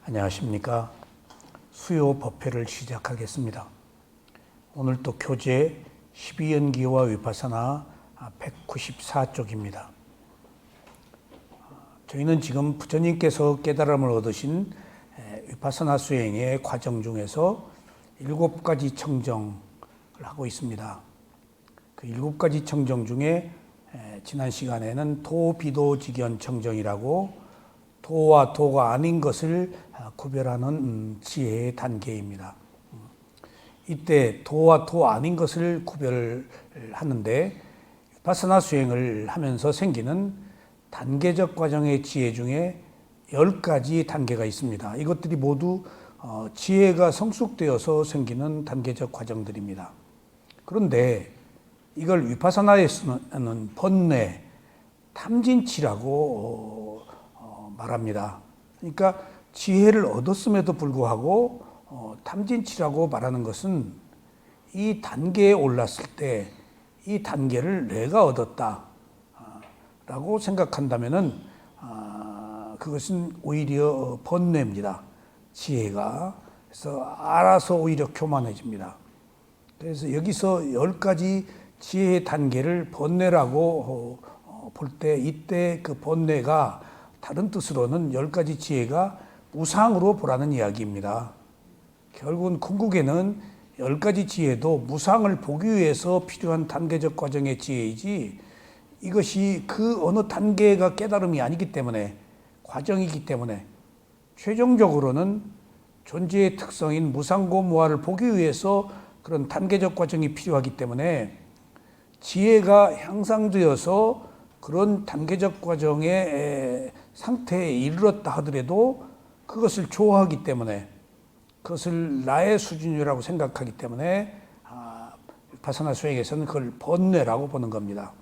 안녕하십니까. 수요 법회를 시작하겠습니다. 오늘 또 교재 12연기와 위파사나 194쪽입니다. 저희는 지금 부처님께서 깨달음을 얻으신 위파사나 수행의 과정 중에서 7가지 청정을 하고 있습니다. 그 7가지 청정 중에 지난 시간에는 도비도직연 청정이라고 도와 도가 아닌 것을 구별하는 지혜의 단계입니다. 이때 도와 도 아닌 것을 구별하는데 위파사나 수행을 하면서 생기는 단계적 과정의 지혜 중에 10가지 단계가 있습니다. 이것들이 모두 지혜가 성숙되어서 생기는 단계적 과정들입니다. 그런데 이걸 위파사나에서는 번뇌, 탐진치라고 말합니다. 그러니까 지혜를 얻었음에도 불구하고 탐진치라고 말하는 것은 이 단계에 올랐을 때 이 단계를 내가 얻었다 라고 생각한다면은 그것은 오히려 번뇌입니다. 지혜가. 그래서 알아서 오히려 교만해집니다. 그래서 여기서 10가지 지혜의 단계를 번뇌라고 볼 때 이때 그 번뇌가 다른 뜻으로는 10가지 지혜가 무상으로 보라는 이야기입니다. 결국은 궁극에는 10가지 지혜도 무상을 보기 위해서 필요한 단계적 과정의 지혜이지 이것이 그 어느 단계가 깨달음이 아니기 때문에 과정이기 때문에 최종적으로는 존재의 특성인 무상고무화를 보기 위해서 그런 단계적 과정이 필요하기 때문에 지혜가 향상되어서 그런 단계적 과정의 상태에 이르렀다 하더라도 그것을 좋아하기 때문에 그것을 나의 수준이라고 생각하기 때문에 위파사나 수행에서는 그걸 번뇌라고 보는 겁니다.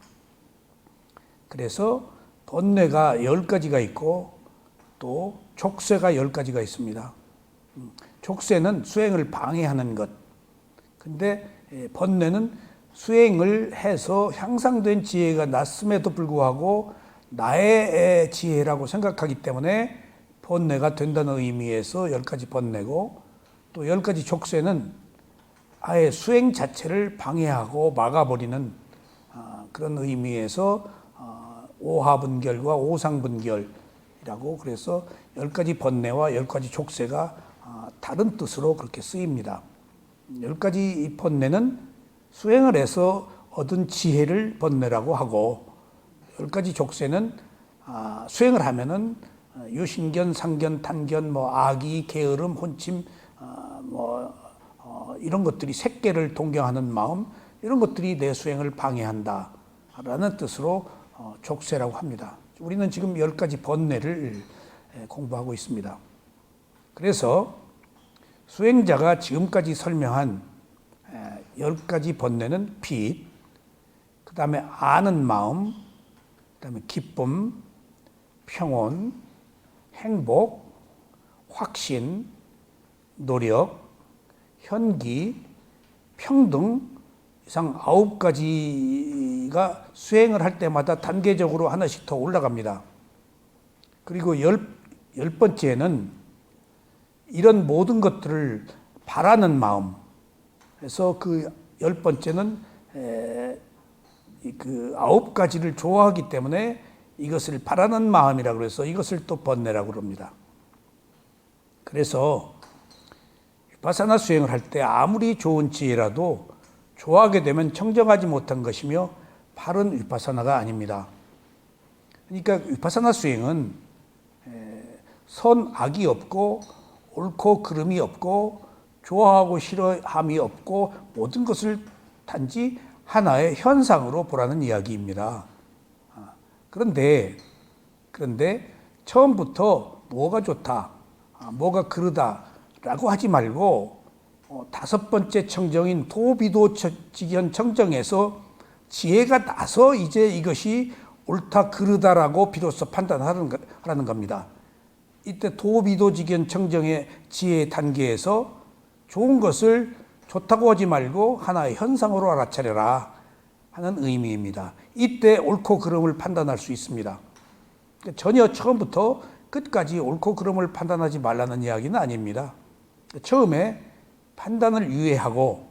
그래서 번뇌가 10가지가 있고 또 족쇄가 10가지가 있습니다. 족쇄는 수행을 방해하는 것. 근데 번뇌는 수행을 해서 향상된 지혜가 났음에도 불구하고 나의 지혜라고 생각하기 때문에 번뇌가 된다는 의미에서 10가지 번뇌고 또 10가지 족쇄는 아예 수행 자체를 방해하고 막아버리는 그런 의미에서 오하분결과 오상분결이라고 그래서 10가지 번뇌와 10가지 족쇄가 다른 뜻으로 그렇게 쓰입니다. 10가지 번뇌는 수행을 해서 얻은 지혜를 번뇌라고 하고 10가지 족쇄는 수행을 하면은 유신견, 상견, 탄견, 악의, 게으름, 혼침, 이런 것들이 색계를 동경하는 마음 이런 것들이 내 수행을 방해한다라는 뜻으로 족쇄라고 합니다. 우리는 지금 10가지 번뇌를 공부하고 있습니다. 그래서 수행자가 지금까지 설명한 10가지 번뇌는 빛, 그 다음에 아는 마음, 그 다음에 기쁨, 평온, 행복, 확신, 노력, 현기, 평등 이상 9가지가 수행을 할 때마다 단계적으로 하나씩 더 올라갑니다. 그리고 10번째는 이런 모든 것들을 바라는 마음. 그래서 그 10번째는 그 9가지를 좋아하기 때문에 이것을 바라는 마음이라고 해서 이것을 또 번뇌라고 그럽니다. 그래서 위파사나 수행을 할 때 아무리 좋은 지혜라도 좋아하게 되면 청정하지 못한 것이며 바른 위파사나가 아닙니다. 그러니까 위파사나 수행은 선악이 없고 옳고 그름이 없고 좋아하고 싫어함이 없고 모든 것을 단지 하나의 현상으로 보라는 이야기입니다. 그런데 처음부터 뭐가 좋다, 뭐가 그르다라고 하지 말고 5번째 청정인 도비도직연 청정에서 지혜가 나서 이제 이것이 옳다 그르다라고 비로소 판단하라는 겁니다. 이때 도비도직연 청정의 지혜 단계에서 좋은 것을 좋다고 하지 말고 하나의 현상으로 알아차려라 하는 의미입니다. 이때 옳고 그름을 판단할 수 있습니다. 전혀 처음부터 끝까지 옳고 그름을 판단하지 말라는 이야기는 아닙니다. 처음에 판단을 유예하고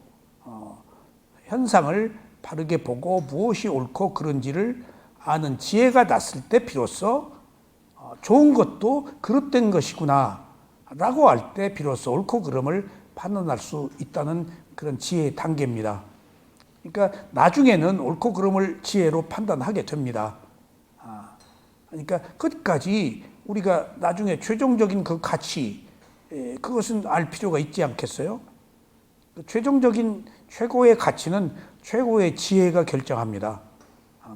현상을 바르게 보고 무엇이 옳고 그른지를 아는 지혜가 났을 때 비로소 좋은 것도 그릇된 것이구나 라고 할 때 비로소 옳고 그름을 판단할 수 있다는 그런 지혜의 단계입니다. 그러니까 나중에는 옳고 그름을 지혜로 판단하게 됩니다. 그러니까 끝까지 우리가 나중에 최종적인 그 가치, 그것은 알 필요가 있지 않겠어요? 최종적인 최고의 가치는 최고의 지혜가 결정합니다.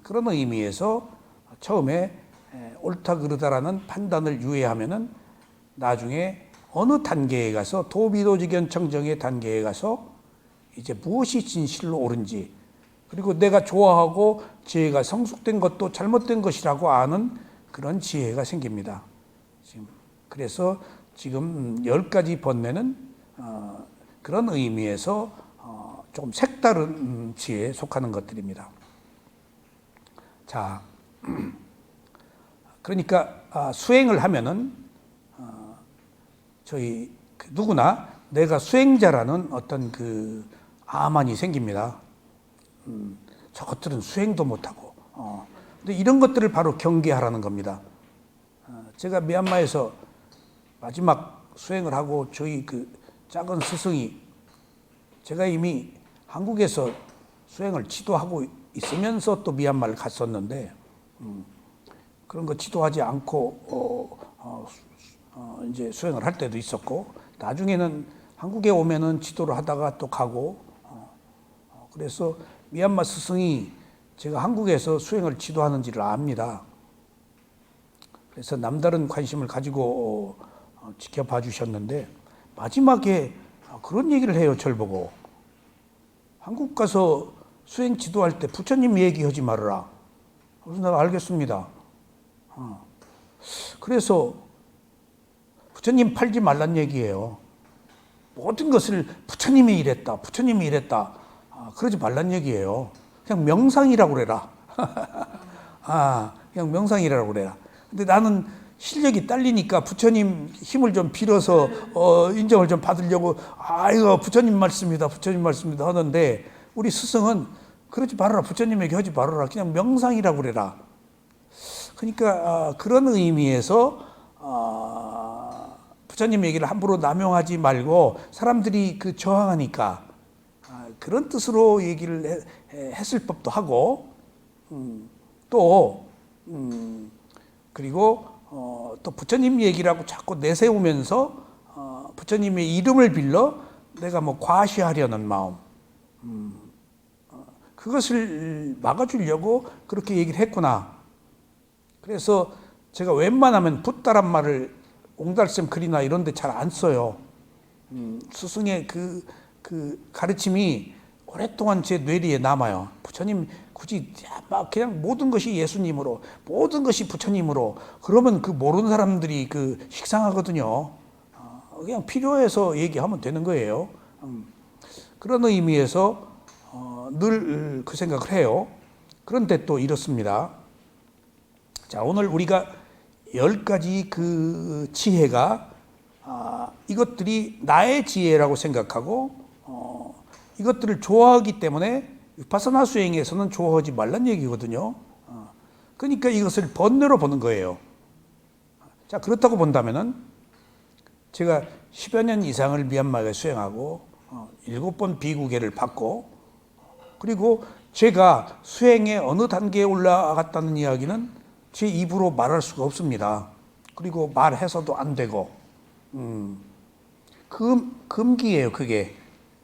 그런 의미에서 처음에 옳다 그르다라는 판단을 유예하면은 나중에 어느 단계에 가서 도비도지견 청정의 단계에 가서 이제 무엇이 진실로 옳은지, 그리고 내가 좋아하고 지혜가 성숙된 것도 잘못된 것이라고 아는 그런 지혜가 생깁니다. 그래서 지금 10가지 번뇌는 그런 의미에서 조금 색다른 지혜에 속하는 것들입니다. 자, 그러니까 수행을 하면은 저희 누구나 내가 수행자라는 어떤 그 아만이 생깁니다. 저것들은 수행도 못하고. 근데 이런 것들을 바로 경계하라는 겁니다. 제가 미얀마에서 마지막 수행을 하고 저희 그 작은 스승이, 제가 이미 한국에서 수행을 지도하고 있으면서 또 미얀마를 갔었는데 그런 거 지도하지 않고 이제 수행을 할 때도 있었고, 나중에는 한국에 오면은 지도를 하다가 또 가고, 그래서 미얀마 스승이 제가 한국에서 수행을 지도하는지를 압니다. 그래서 남다른 관심을 가지고 지켜봐 주셨는데 마지막에 그런 얘기를 해요. 절 보고 한국 가서 수행 지도할 때 부처님 얘기하지 말아라. 그래서 내가 알겠습니다. 그래서 부처님 팔지 말란 얘기예요. 모든 것을 부처님이 이랬다, 부처님이 이랬다, 그러지 말란 얘기예요. 그냥 명상이라고 그래라. 그냥 명상이라고 그래라. 근데 나는 실력이 딸리니까 부처님 힘을 좀 빌어서 인정을 좀 받으려고 이거 부처님 말씀이다, 부처님 말씀이다 하는데, 우리 스승은 그러지 말아라, 부처님 얘기하지 말아라, 그냥 명상이라고 그래라. 그러니까 그런 의미에서 부처님 얘기를 함부로 남용하지 말고, 사람들이 그 저항하니까 그런 뜻으로 얘기를 했을 법도 하고, 그리고 또 부처님 얘기라고 자꾸 내세우면서 부처님의 이름을 빌러 내가 뭐 과시하려는 마음, 그것을 막아주려고 그렇게 얘기를 했구나. 그래서 제가 웬만하면 붓다란 말을 옹달샘 글이나 이런 데 잘 안 써요. 스승의 그 가르침이 오랫동안 제 뇌리에 남아요. 부처님 굳이 막 그냥 모든 것이 예수님으로, 모든 것이 부처님으로, 그러면 그 모르는 사람들이 그 식상하거든요. 그냥 필요해서 얘기하면 되는 거예요. 그런 의미에서 늘 그 생각을 해요. 그런데 또 이렇습니다. 자, 오늘 우리가 10가지 그 지혜가 이것들이 나의 지혜라고 생각하고 이것들을 좋아하기 때문에 위파사나 수행에서는 좋아하지 말란 얘기거든요. 그러니까 이것을 번뇌로 보는 거예요. 자, 그렇다고 본다면은 제가 10여 년 이상을 미얀마에 수행하고 7번 비구계를 받고, 그리고 제가 수행의 어느 단계에 올라갔다는 이야기는 제 입으로 말할 수가 없습니다. 그리고 말해서도 안 되고, 금기예요. 그게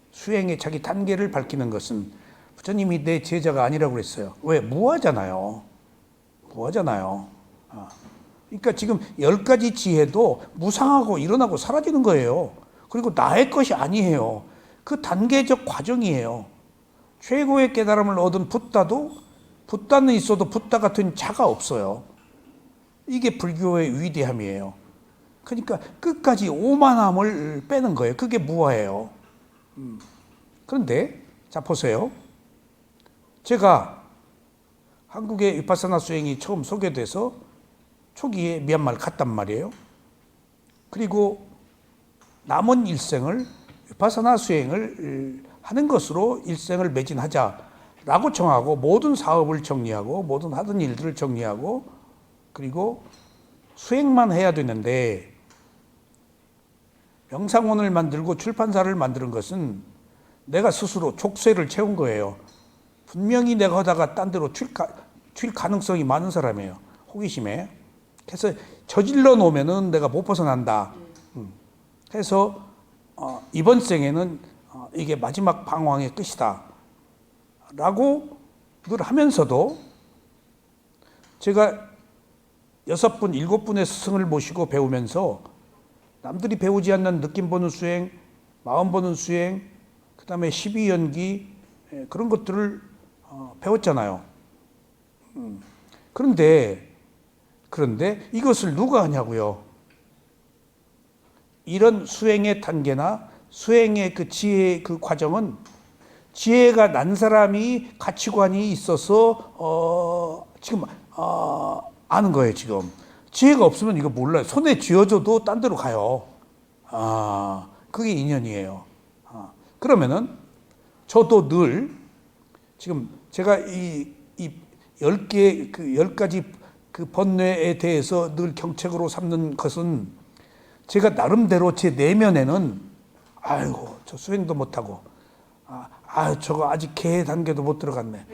수행의 자기 단계를 밝히는 것은. 부처님이 내 제자가 아니라고 그랬어요. 왜? 무하잖아요. 그러니까 지금 10가지 지혜도 무상하고 일어나고 사라지는 거예요. 그리고 나의 것이 아니에요. 그 단계적 과정이에요. 최고의 깨달음을 얻은 붓다는 있어도 붓다 같은 자가 없어요. 이게 불교의 위대함이에요. 그러니까 끝까지 오만함을 빼는 거예요. 그게 무아예요. 그런데 자, 보세요. 제가 한국의 위파사나 수행이 처음 소개돼서 초기에 미얀마를 갔단 말이에요. 그리고 남은 일생을 위파사나 수행을 하는 것으로 일생을 매진하자라고 정하고 모든 사업을 정리하고 모든 하던 일들을 정리하고 그리고 수행만 해야 되는데 명상원을 만들고 출판사를 만드는 것은 내가 스스로 족쇄를 채운 거예요. 분명히 내가 하다가 딴 데로 튈 가능성이 많은 사람이에요. 호기심에. 그래서 저질러 놓으면은 내가 못 벗어난다. 해서 이번 생에는 이게 마지막 방황의 끝이다. 라고 늘 하면서도 제가 6분, 7분의 스승을 모시고 배우면서 남들이 배우지 않는 느낌 보는 수행, 마음 보는 수행, 그 다음에 12연기 그런 것들을 배웠잖아요. 그런데 이것을 누가 하냐고요? 이런 수행의 단계나 수행의 그 지혜의 그 과정은 지혜가 난 사람이 가치관이 있어서 지금 아는 거예요. 지금 지혜가 없으면 이거 몰라요. 손에 쥐어줘도 딴 데로 가요. 그게 인연이에요. 그러면은 저도 늘 지금 제가 이 10개 그 10가지 그 번뇌에 대해서 늘 경책으로 삼는 것은 제가 나름대로 제 내면에는 아이고 저 수행도 못하고 저거 아직 개 단계도 못 들어갔네.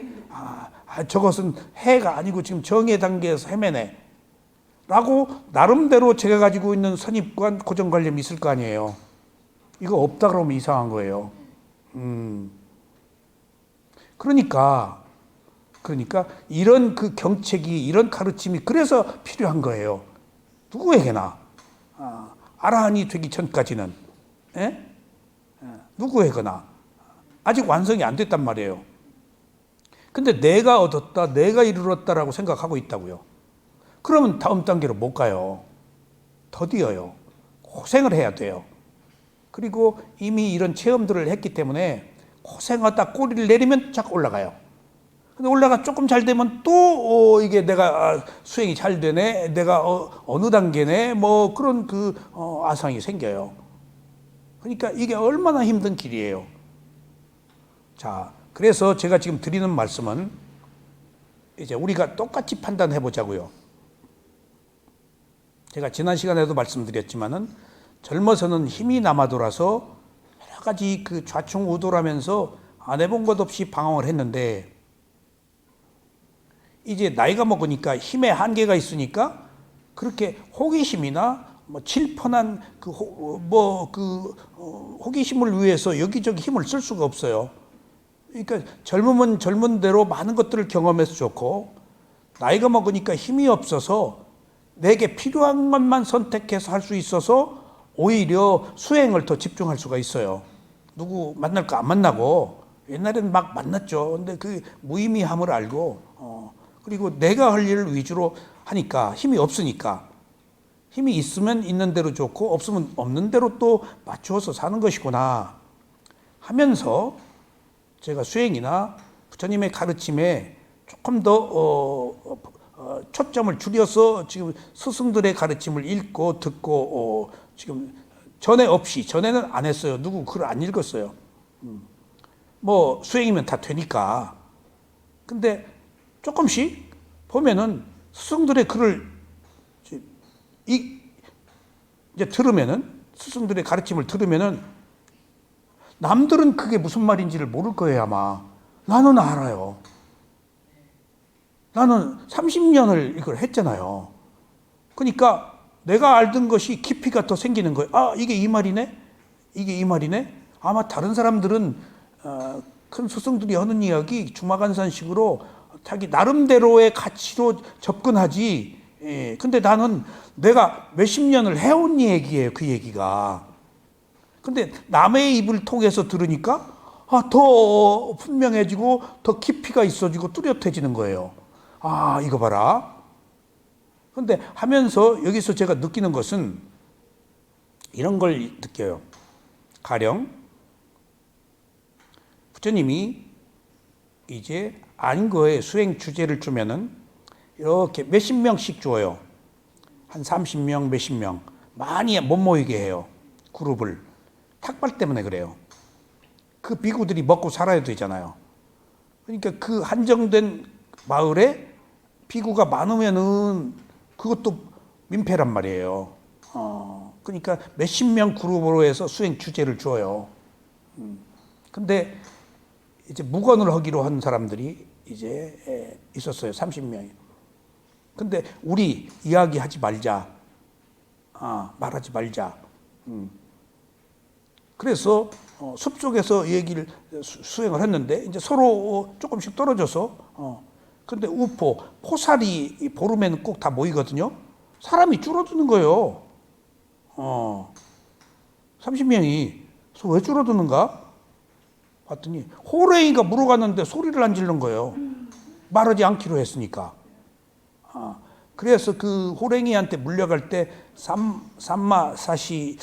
저것은 해가 아니고 지금 정의 단계에서 헤매네. 라고 나름대로 제가 가지고 있는 선입관, 고정관념이 있을 거 아니에요. 이거 없다 그러면 이상한 거예요. 그러니까 이런 그 경책이 이런 가르침이 그래서 필요한 거예요. 누구에게나 아라한이 되기 전까지는 누구에게나 아직 완성이 안 됐단 말이에요. 근데 내가 얻었다, 내가 이루었다라고 생각하고 있다고요. 그러면 다음 단계로 못 가요. 더디어요. 고생을 해야 돼요. 그리고 이미 이런 체험들을 했기 때문에 고생하다 꼬리를 내리면 자꾸 올라가요. 근데 올라가 조금 잘 되면 또 이게 내가 수행이 잘 되네, 내가 어느 단계네, 뭐 그런 그 아상이 생겨요. 그러니까 이게 얼마나 힘든 길이에요. 자, 그래서 제가 지금 드리는 말씀은 이제 우리가 똑같이 판단해 보자고요. 제가 지난 시간에도 말씀드렸지만은 젊어서는 힘이 남아돌아서 여러 가지 그 좌충우돌하면서 안 해본 것 없이 방황을 했는데 이제 나이가 먹으니까 힘의 한계가 있으니까 그렇게 호기심이나 뭐 칠펀한 호기심을 위해서 여기저기 힘을 쓸 수가 없어요. 그러니까 젊으면 젊은 대로 많은 것들을 경험해서 좋고 나이가 먹으니까 힘이 없어서 내게 필요한 것만 선택해서 할 수 있어서 오히려 수행을 더 집중할 수가 있어요. 누구 만날까 안 만나고 옛날에는 막 만났죠. 근데 그 무의미함을 알고 그리고 내가 할 일을 위주로 하니까 힘이 없으니까 힘이 있으면 있는 대로 좋고 없으면 없는 대로 또 맞추어서 사는 것이구나 하면서 제가 수행이나 부처님의 가르침에 조금 더 초점을 줄여서 지금 스승들의 가르침을 읽고 듣고 지금 전에는 안 했어요. 누구 글을 안 읽었어요. 뭐 수행이면 다 되니까. 근데 조금씩 보면은 스승들의 글을 이제 들으면은 스승들의 가르침을 들으면은 남들은 그게 무슨 말인지를 모를 거예요, 아마. 나는 알아요. 나는 30년을 이걸 했잖아요. 그러니까 내가 알던 것이 깊이가 더 생기는 거예요. 이게 이 말이네? 이게 이 말이네? 아마 다른 사람들은 큰 스승들이 하는 이야기 주마간산식으로 자기 나름대로의 가치로 접근하지. 근데 나는 내가 몇십 년을 해온 얘기예요, 그 얘기가. 근데 남의 입을 통해서 들으니까 더 분명해지고 더 깊이가 있어지고 뚜렷해지는 거예요. 이거 봐라. 근데 하면서 여기서 제가 느끼는 것은 이런 걸 느껴요. 가령 부처님이 이제 안거에 수행 주제를 주면은 이렇게 몇십 명씩 줘요. 한 30명, 몇십 명 많이 못 모이게 해요. 그룹을. 탁발 때문에 그래요. 그 비구들이 먹고 살아야 되잖아요. 그러니까 그 한정된 마을에 비구가 많으면은 그것도 민폐란 말이에요. 그러니까 몇십 명 그룹으로 해서 수행 주제를 줘요. 근데 이제 묵언을 하기로 한 사람들이 이제 있었어요. 30명이. 근데 우리 이야기하지 말자. 말하지 말자. 그래서 숲속에서 얘기를 수행을 했는데 이제 서로 조금씩 떨어져서 근데 우포, 포살이 보름에는 꼭 다 모이거든요. 사람이 줄어드는 거예요. 30명이. 그래서 왜 줄어드는가? 봤더니 호랭이가 물어갔는데 소리를 안 지르는 거예요. 말하지 않기로 했으니까. 그래서 그 호랭이한테 물려갈 때 삼마사시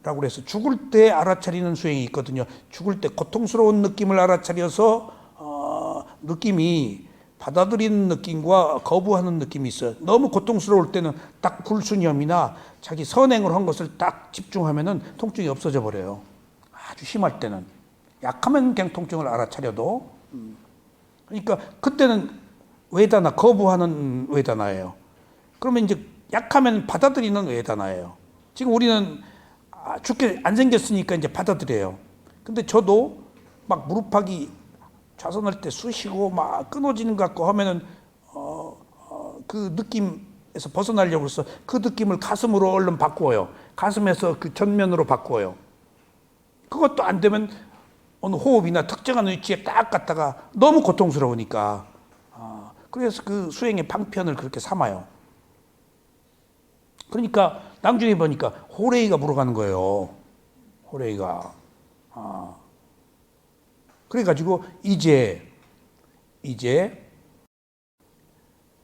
라고 그래서 죽을 때 알아차리는 수행이 있거든요. 죽을 때 고통스러운 느낌을 알아차려서 느낌이 받아들이는 느낌과 거부하는 느낌이 있어요. 너무 고통스러울 때는 딱 불순염이나 자기 선행을 한 것을 딱 집중하면은 통증이 없어져 버려요. 아주 심할 때는. 약하면 그냥 통증을 알아차려도. 그러니까 그때는 웨다나, 거부하는 웨다나예요. 그러면 이제 약하면 받아들이는 웨다나예요. 지금 우리는 죽게 안 생겼으니까 이제 받아들여요. 근데 저도 막 무릎팍이 좌선할 때 쑤시고 막 끊어지는 것 같고 하면은 그 느낌에서 벗어나려고 해서 그 느낌을 가슴으로 얼른 바꾸어요. 가슴에서 그 전면으로 바꾸어요. 그것도 안 되면 어느 호흡이나 특정한 위치에 딱 갔다가 너무 고통스러우니까 그래서 그 수행의 방편을 그렇게 삼아요. 그러니까 나중에 보니까 호레이가 물어가는 거예요. 호레이가. 그래가지고 이제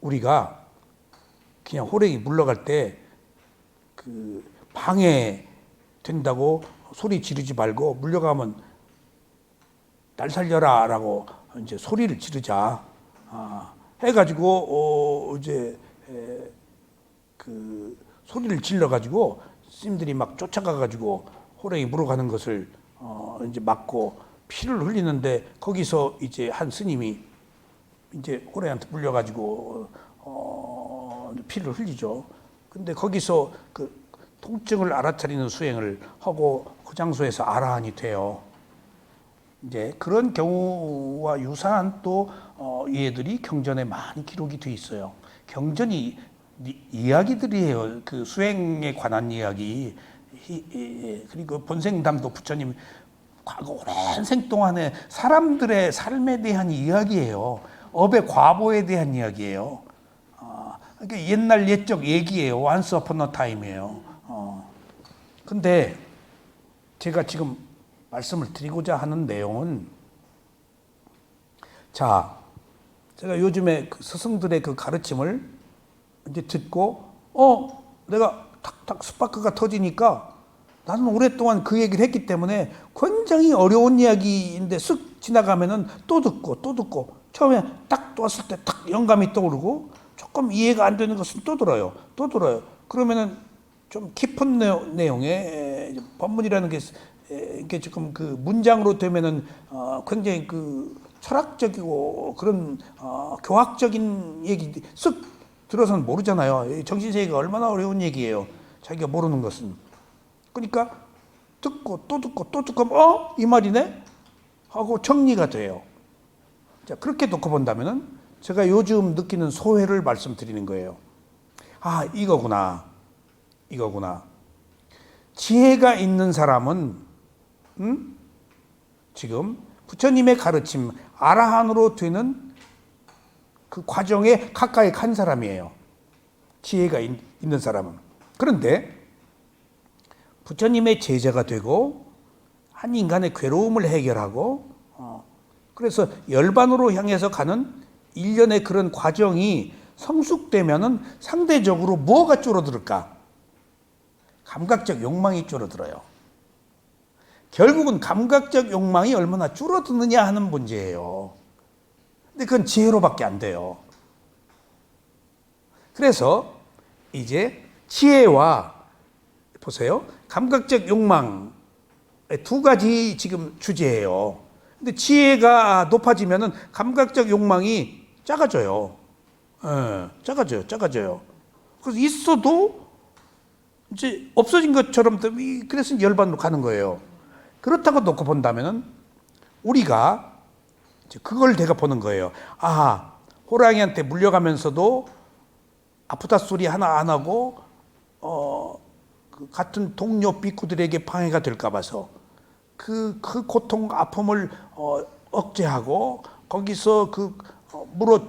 우리가 그냥 호랭이 물러갈 때 그 방해 된다고 소리 지르지 말고 물려가면 날 살려라라고 이제 소리를 지르자 해가지고 이제 그 소리를 질러가지고 스님들이 막 쫓아가가지고 호랭이 물어가는 것을 이제 막고 피를 흘리는데 거기서 이제 한 스님이 이제 호랭이한테 물려가지고 피를 흘리죠. 근데 거기서 그 통증을 알아차리는 수행을 하고 그 장소에서 아라한이 돼요. 이제 그런 경우와 유사한 또 예들이 경전에 많이 기록이 돼 있어요. 경전이 이야기들이에요. 그 수행에 관한 이야기. 그리고 본생담도 부처님 과거 오랜 생 동안에 사람들의 삶에 대한 이야기예요. 업의 과보에 대한 이야기예요. 그러니까 옛날 옛적 얘기예요. Once upon a time이에요. 근데 제가 지금 말씀을 드리고자 하는 내용은 자, 제가 요즘에 그 스승들의 그 가르침을 이제 듣고 내가 탁탁 스파크가 터지니까 나는 오랫동안 그 얘기를 했기 때문에 굉장히 어려운 이야기인데 쓱 지나가면은 또 듣고 처음에 딱 왔을 때 탁 영감이 떠오르고 조금 이해가 안 되는 것은 또 들어요. 그러면은 좀 깊은 내용의 법문이라는 게 이게 지금 그 문장으로 되면은 굉장히 그 철학적이고 그런 교학적인 얘기 쓱 들어서는 모르잖아요. 정신세계가 얼마나 어려운 얘기예요. 자기가 모르는 것은. 그러니까 듣고 또 듣고 이 말이네 하고 정리가 돼요. 자, 그렇게 놓고 본다면은 제가 요즘 느끼는 소회를 말씀드리는 거예요. 이거구나. 지혜가 있는 사람은 지금 부처님의 가르침 아라한으로 되는 그 과정에 가까이 간 사람이에요. 지혜가 있는 사람은. 그런데 부처님의 제자가 되고 한 인간의 괴로움을 해결하고 그래서 열반으로 향해서 가는 일련의 그런 과정이 성숙되면은 상대적으로 뭐가 줄어들까? 감각적 욕망이 줄어들어요. 결국은 감각적 욕망이 얼마나 줄어드느냐 하는 문제예요. 근데 그건 지혜로밖에 안 돼요. 그래서 이제 지혜와 보세요. 감각적 욕망 두 가지 지금 주제예요. 근데 지혜가 높아지면은 감각적 욕망이 작아져요. 작아져요. 그래서 있어도 이제 없어진 것처럼 그래서 열반으로 가는 거예요. 그렇다고 놓고 본다면은 우리가 이제 그걸 내가 보는 거예요. 아, 호랑이한테 물려가면서도 아프다 소리 하나 안 하고 그 같은 동료 비쿠들에게 방해가 될까 봐서 그 고통 아픔을 억제하고 거기서 물어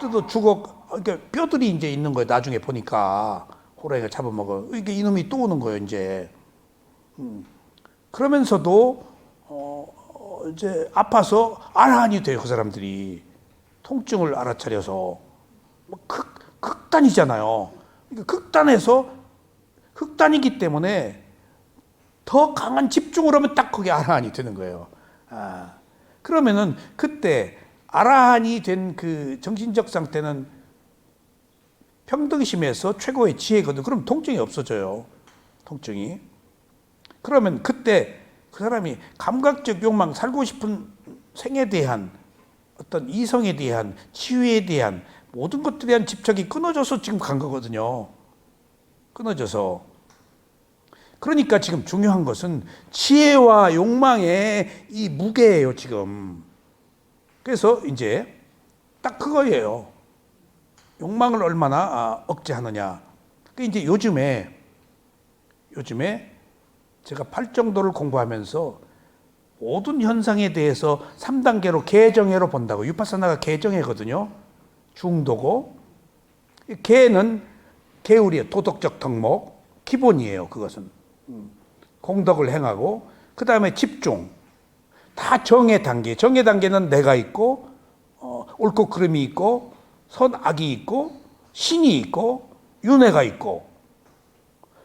뜯어 죽어 그러니까 뼈들이 이제 있는 거예요. 나중에 보니까 호랑이가 잡아먹어. 이게 이놈이 또 오는 거예요. 이제 그러면서도 이제 아파서 아란이 돼요. 그 사람들이 통증을 알아차려서 극단이잖아요. 그러니까 극단이기 때문에 더 강한 집중을 하면 딱 거기 아라한이 되는 거예요. 그러면은 그때 아라한이 된 그 정신적 상태는 평등심에서 최고의 지혜거든. 그럼 통증이 없어져요. 통증이. 그러면 그때 그 사람이 감각적 욕망, 살고 싶은 생에 대한 어떤 이성에 대한 치유에 대한 모든 것들에 대한 집착이 끊어져서 지금 간 거거든요. 끊어져서. 그러니까 지금 중요한 것은 지혜와 욕망의 이 무게예요, 지금. 그래서 이제 딱 그거예요. 욕망을 얼마나 억제하느냐. 이제 요즘에 제가 팔정도를 공부하면서 모든 현상에 대해서 3단계로 개정회로 본다고. 위파사나가 개정회거든요. 중도고. 개는 계율이에요. 도덕적 덕목. 기본이에요. 그것은. 공덕을 행하고 그 다음에 집중. 다 정의 단계. 정의 단계는 내가 있고 옳고 그름이 있고 선악이 있고 신이 있고 윤회가 있고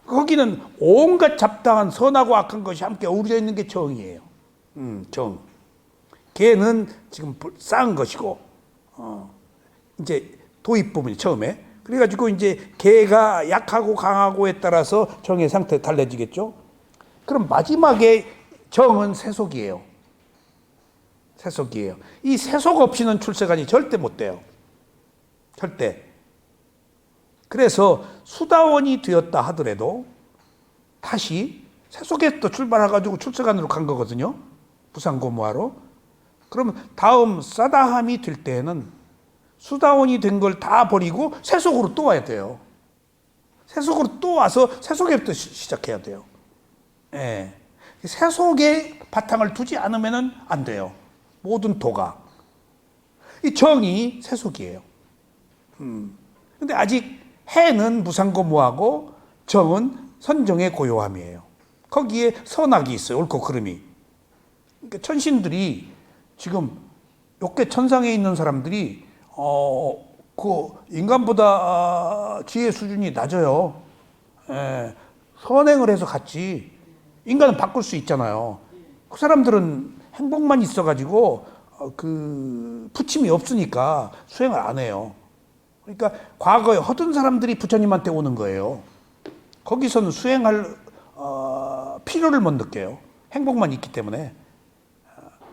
거기는 온갖 잡다한 선하고 악한 것이 함께 어우러져 있는 게 정이에요. 정. 개는 지금 쌓은 것이고 이제 도입 부분이 처음에 그래가지고 이제 개가 약하고 강하고에 따라서 정의 상태 달라지겠죠. 그럼 마지막에 정은 세속이에요. 세속이에요. 이 세속 없이는 출세관이 절대 못 돼요. 절대. 그래서 수다원이 되었다 하더라도 다시 세속에 또 출발해가지고 출세관으로 간 거거든요. 부산고무하러. 그러면 다음 사다함이 될 때에는 수다원이 된 걸 다 버리고 세속으로 또 와야 돼요. 세속으로 또 와서 세속에부터 시작해야 돼요. 예. 세속에 바탕을 두지 않으면 안 돼요. 모든 도가. 이 정이 세속이에요. 근데 아직 해는 무상고무하고 정은 선정의 고요함이에요. 거기에 선악이 있어요. 옳고 그름이. 그러니까 천신들이 지금 욕계 천상에 있는 사람들이 그 인간보다 지혜 수준이 낮아요. 예, 선행을 해서 갔지. 인간은 바꿀 수 있잖아요. 그 사람들은 행복만 있어가지고 그 부침이 없으니까 수행을 안 해요. 그러니까 과거에 허든 사람들이 부처님한테 오는 거예요. 거기서는 수행할 필요를 못 느껴요. 행복만 있기 때문에.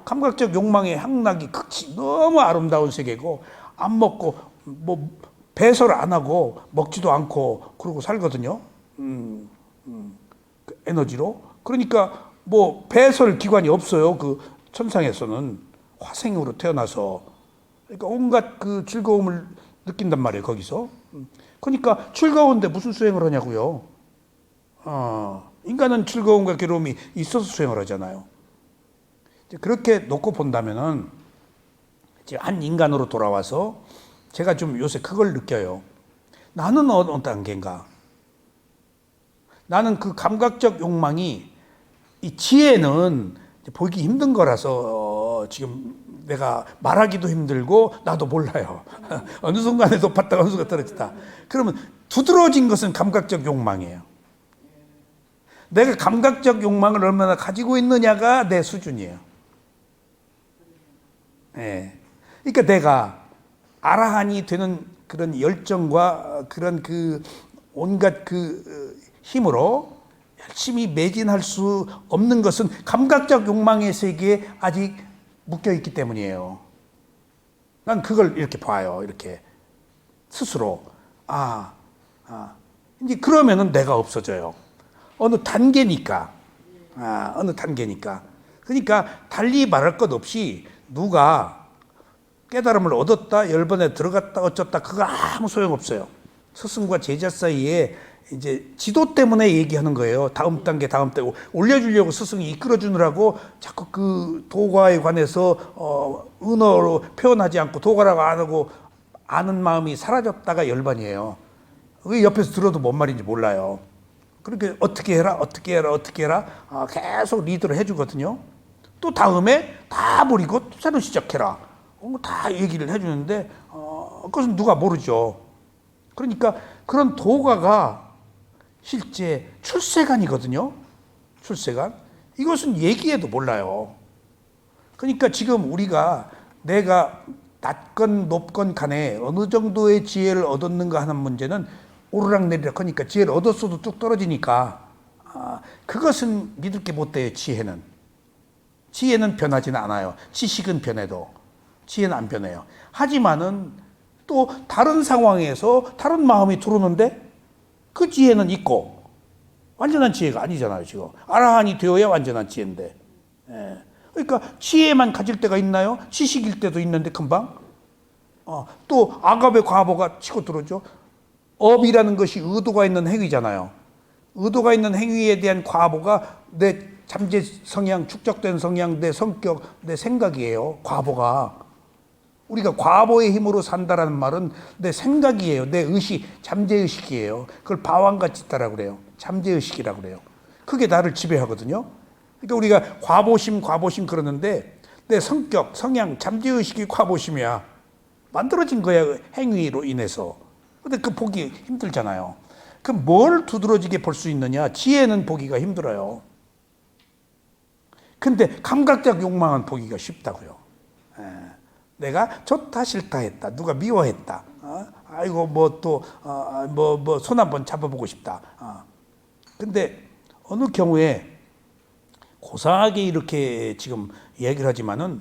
감각적 욕망의 향락이 극치 너무 아름다운 세계고 안 먹고 뭐 배설 안 하고 먹지도 않고 그러고 살거든요. 그 에너지로. 그러니까 뭐 배설 기관이 없어요. 그 천상에서는 화생으로 태어나서 그러니까 온갖 그 즐거움을 느낀단 말이에요. 거기서. 그러니까 즐거운데 무슨 수행을 하냐고요. 인간은 즐거움과 괴로움이 있어서 수행을 하잖아요. 그렇게 놓고 본다면은 이제 한 인간으로 돌아와서 제가 좀 요새 그걸 느껴요. 나는 어느 단계인가? 나는 그 감각적 욕망이 이 지혜는 보기 힘든 거라서 지금 내가 말하기도 힘들고 나도 몰라요. 어느 순간에 높았다가 어느 순간에 떨어졌다. 그러면 두드러진 것은 감각적 욕망이에요. 내가 감각적 욕망을 얼마나 가지고 있느냐가 내 수준이에요. 네. 그러니까 내가 아라한이 되는 그런 열정과 그런 그 온갖 그 힘으로 열심히 매진할 수 없는 것은 감각적 욕망의 세계에 아직 묶여 있기 때문이에요. 난 그걸 이렇게 봐요. 이렇게 스스로 이제 그러면은 내가 없어져요. 어느 단계니까. 어느 단계니까. 그러니까 달리 말할 것 없이 누가 깨달음을 얻었다, 열반에 들어갔다, 어쩌다, 그거 아무 소용없어요. 스승과 제자 사이에 이제 지도 때문에 얘기하는 거예요. 다음 단계, 다음 단계. 올려주려고 스승이 이끌어주느라고 자꾸 그 도가에 관해서 은어로 표현하지 않고 도가라고 안 하고 아는 마음이 사라졌다가 열반이에요. 그게 옆에서 들어도 뭔 말인지 몰라요. 그렇게 어떻게 해라, 어떻게 해라, 어떻게 해라 계속 리드를 해주거든요. 또 다음에 다 버리고 또 새로 시작해라. 다 얘기를 해주는데 그것은 누가 모르죠. 그러니까 그런 도가가 실제 출세관이거든요. 출세관. 이것은 얘기해도 몰라요. 그러니까 지금 우리가 내가 낮건 높건 간에 어느 정도의 지혜를 얻었는가 하는 문제는 오르락내리락 하니까 지혜를 얻었어도 뚝 떨어지니까 그것은 믿을 게 못 돼요. 지혜는. 지혜는 변하지는 않아요. 지식은 변해도 지혜는 안 변해요. 하지만은 또 다른 상황에서 다른 마음이 들어오는데 그 지혜는 있고 완전한 지혜가 아니잖아요. 지금 아라한이 되어야 완전한 지혜인데. 그러니까 지혜만 가질 때가 있나요? 지식일 때도 있는데 금방. 또 아갑의 과보가 치고 들어오죠. 업이라는 것이 의도가 있는 행위잖아요. 의도가 있는 행위에 대한 과보가 내 잠재 성향, 축적된 성향, 내 성격, 내 생각이에요. 과보가. 우리가 과보의 힘으로 산다라는 말은 내 생각이에요. 내 의식, 잠재의식이에요. 그걸 바왕같이 있다라고 그래요. 잠재의식이라고 그래요. 그게 나를 지배하거든요. 그러니까 우리가 과보심 그러는데 내 성격, 성향, 잠재의식이 과보심이야. 만들어진 거야, 행위로 인해서. 근데 그 보기 힘들잖아요. 그럼 뭘 두드러지게 볼 수 있느냐? 지혜는 보기가 힘들어요. 근데 감각적 욕망은 보기가 쉽다고요. 내가 좋다 싫다 했다. 누가 미워했다. 아이고 뭐 또 손 한번 잡아보고 싶다. 근데 어느 경우에 고상하게 이렇게 지금 얘기를 하지만은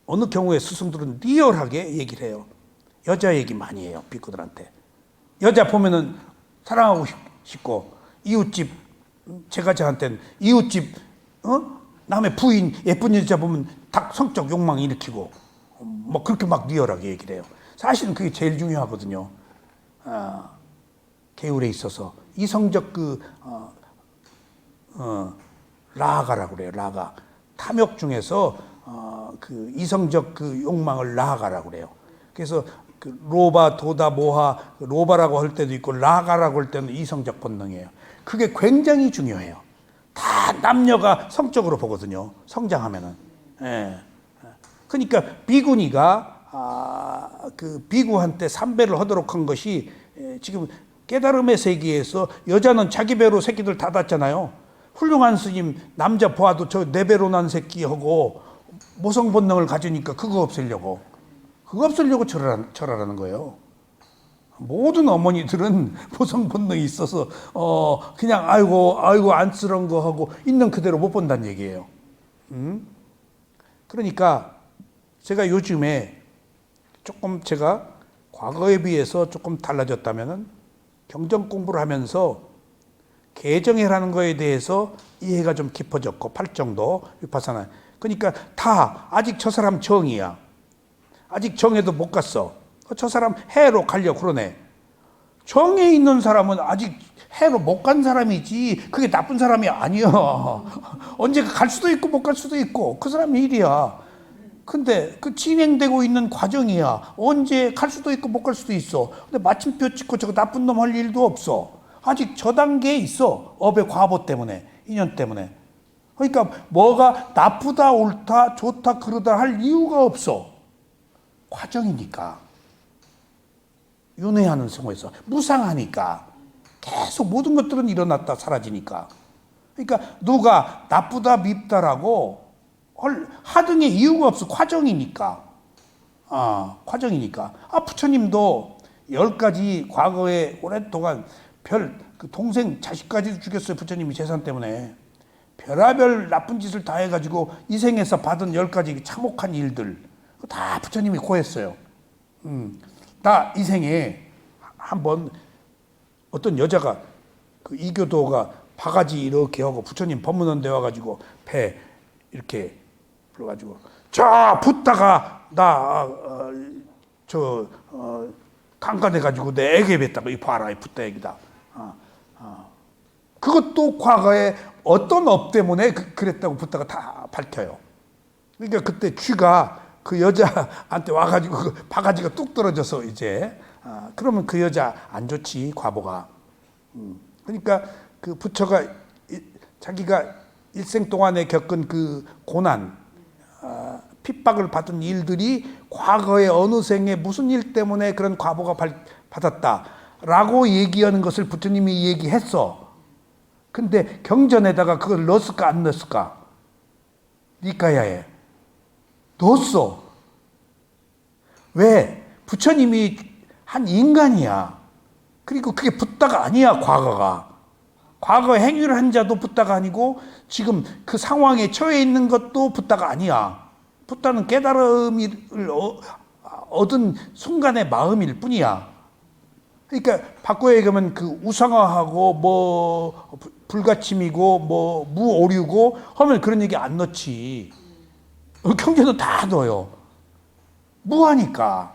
어느 경우에 스승들은 리얼하게 얘기를 해요. 여자 얘기 많이 해요. 비구들한테. 여자 보면은 사랑하고 싶고 이웃집 제가 저한테는 이웃집 남의 부인 예쁜 여자 보면 딱 성적 욕망 일으키고 뭐 그렇게 막 리얼하게 얘기를 해요. 사실은 그게 제일 중요하거든요. 계율에 있어서 이성적 라가라고 그래요. 라가 탐욕 중에서 그 이성적 그 욕망을 라가라고 그래요. 그래서 그 로바, 도다, 모하, 로바라고 할 때도 있고 라가라고 할 때는 이성적 본능이에요. 그게 굉장히 중요해요. 다 남녀가 성적으로 보거든요. 성장하면은. 그러니까 비구니가 그 비구한테 삼배를 하도록 한 것이 지금 깨달음의 세계에서 여자는 자기 배로 새끼들 다 낳잖아요. 훌륭한 스님 남자 보아도 저 네 배로 난 새끼하고 모성 본능을 가지니까 그거 없애려고 절하라는 거예요. 모든 어머니들은 모성 본능이 있어서 그냥 아이고 안쓰러운 거 하고 있는 그대로 못 본다는 얘기예요. 그러니까 제가 요즘에 조금 제가 과거에 비해서 조금 달라졌다면은 경전 공부를 하면서 개정이라는 거에 대해서 이해가 좀 깊어졌고 팔정도 위파사나. 그러니까 다 아직 저 사람 정이야. 아직 정에도 못 갔어. 저 사람 해로 가려고 그러네. 정에 있는 사람은 아직 해로 못 간 사람이지 그게 나쁜 사람이 아니야. 언제 갈 수도 있고 못 갈 수도 있고 그 사람 일이야. 근데 그 진행되고 있는 과정이야. 언제 갈 수도 있고 못 갈 수도 있어. 근데 마침표 찍고 저거 나쁜 놈 할 일도 없어. 아직 저 단계에 있어. 업의 과보 때문에, 인연 때문에. 그러니까 뭐가 나쁘다, 옳다, 좋다, 그러다 할 이유가 없어. 과정이니까. 윤회하는 성호에서 무상하니까. 계속 모든 것들은 일어났다 사라지니까. 그러니까 누가 나쁘다, 밉다라고 하등의 이유가 없어. 과정이니까. 과정이니까. 부처님도 10가지 과거에 오랫동안 그 동생 자식까지도 죽였어요. 부처님이 재산 때문에. 별하별 나쁜 짓을 다 해가지고 이 생에서 받은 10가지 참혹한 일들 다 부처님이 고했어요. 다 이 생에 한번 어떤 여자가 그 이교도가 바가지 이렇게 하고 부처님 법문원대 와가지고 배 이렇게 불러가지고 저 붙다가 나 강간해가지고 내 애게 뱉다가 이 봐라 이 붙다 애기다. 그것도 과거에 어떤 업 때문에 그랬다고 붙다가 다 밝혀요. 그러니까 그때 쥐가 그 여자한테 와가지고 그 바가지가 뚝 떨어져서 이제 그러면 그 여자 안 좋지 과보가. 그러니까 그 부처가 자기가 일생 동안에 겪은 그 고난, 핍박을 받은 일들이 과거에 어느 생에 무슨 일 때문에 그런 과보가 받았다라고 얘기하는 것을 부처님이 얘기했어. 근데 경전에다가 그걸 넣었을까 안 넣었을까? 니까야에 넣었어. 왜? 부처님이 한 인간이야. 그리고 그게 붓다가 아니야, 과거가. 과거 행위를 한 자도 붓다가 아니고 지금 그 상황에 처해 있는 것도 붓다가 아니야. 붓다는 깨달음을 얻은 순간의 마음일 뿐이야. 그러니까 바꿔 얘기하면 그 우상화하고 뭐 불가침이고 뭐 무오류고 하면 그런 얘기 안 넣지. 경전은 다 넣어요. 무하니까.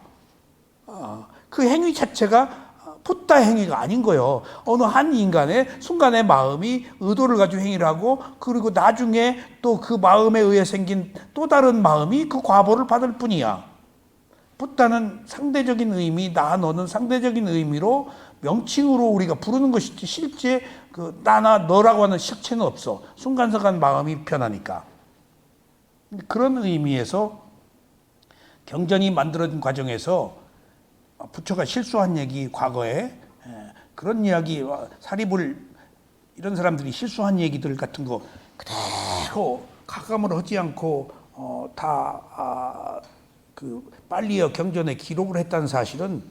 그 행위 자체가 붓다 행위가 아닌 거예요. 어느 한 인간의 순간의 마음이 의도를 가지고 행위를 하고 그리고 나중에 또 그 마음에 의해 생긴 또 다른 마음이 그 과보를 받을 뿐이야. 붓다는 상대적인 의미, 나 너는 상대적인 의미로 명칭으로 우리가 부르는 것이지 실제 그 나나 너라고 하는 실체는 없어. 순간순간 마음이 변하니까. 그런 의미에서 경전이 만들어진 과정에서 부처가 실수한 얘기 과거에 그런 이야기 사리불 이런 사람들이 실수한 얘기들 같은 거 그대로 가감을 하지 않고 그 빨리어 경전에 기록을 했다는 사실은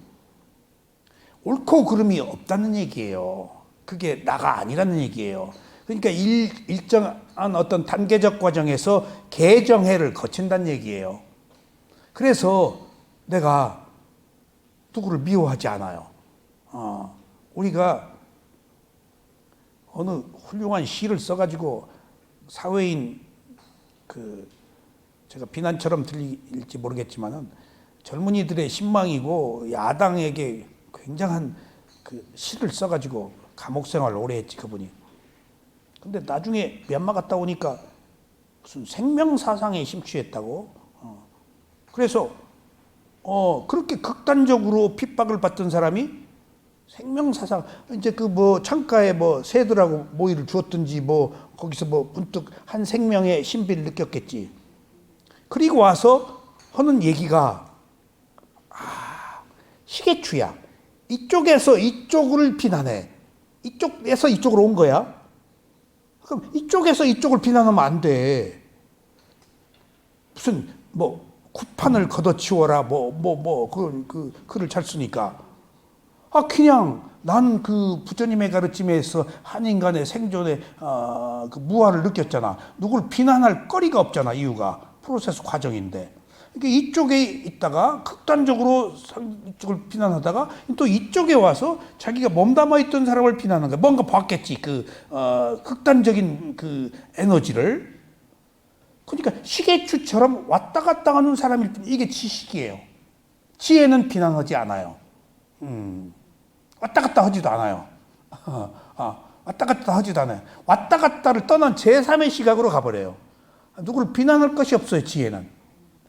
옳고 그름이 없다는 얘기예요. 그게 나가 아니라는 얘기예요. 그러니까 일정한 어떤 단계적 과정에서 개정해를 거친다는 얘기예요. 그래서 내가 누구를 미워하지 않아요. 우리가 어느 훌륭한 시를 써가지고 사회인 제가 비난처럼 들릴지 모르겠지만은 젊은이들의 신망이고 야당에게 굉장한 그 시를 써가지고 감옥 생활을 오래 했지 그분이. 근데 나중에 미얀마 갔다 오니까 무슨 생명사상에 심취했다고. 그래서 그렇게 극단적으로 핍박을 받던 사람이 생명사상 이제 그 뭐 창가에 뭐 새들하고 모이를 주었든지 뭐 거기서 뭐 문득 한 생명의 신비를 느꼈겠지. 그리고 와서 하는 얘기가 시계추야. 이쪽에서 이쪽을 비난해. 이쪽에서 이쪽으로 온 거야. 그럼 이쪽에서 이쪽을 비난하면 안 돼. 무슨 뭐 구판을 걷어치워라 그 글을 잘 쓰니까 그냥 난 그 부처님의 가르침에서 한 인간의 생존의 그 무한을 느꼈잖아. 누굴 비난할 거리가 없잖아. 이유가 프로세스 과정인데. 그러니까 이쪽에 있다가 극단적으로 이쪽을 비난하다가 또 이쪽에 와서 자기가 몸담아 있던 사람을 비난하는 거야. 뭔가 봤겠지. 그 극단적인 그 에너지를. 그러니까 시계추처럼 왔다 갔다 하는 사람일 뿐. 이게 지식이에요. 지혜는 비난하지 않아요. 왔다 갔다 하지도 않아요. 왔다 갔다 하지도 않아요. 왔다 갔다를 떠난 제3의 시각으로 가버려요. 누구를 비난할 것이 없어요. 지혜는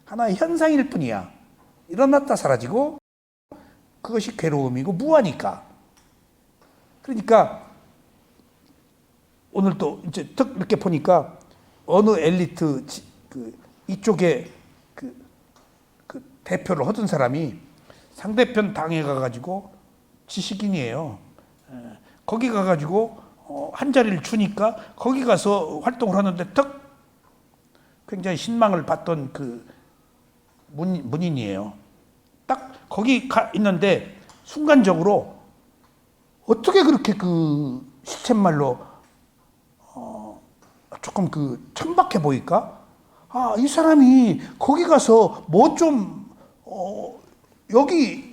하나의 현상일 뿐이야. 일어났다 사라지고 그것이 괴로움이고 무하니까. 그러니까 오늘 또 이제 턱 이렇게 보니까 어느 엘리트 이쪽에 그 대표를 하던 사람이 상대편 당에 가가지고 지식인이에요. 거기 가가지고 한 자리를 주니까 거기 가서 활동을 하는데 턱 굉장히 신망을 받던 그 문인이에요. 딱 거기 가 있는데 순간적으로 어떻게 그렇게 그 시쳇말로 조금 그 천박해 보일까? 아, 이 사람이 거기 가서 뭐 좀 여기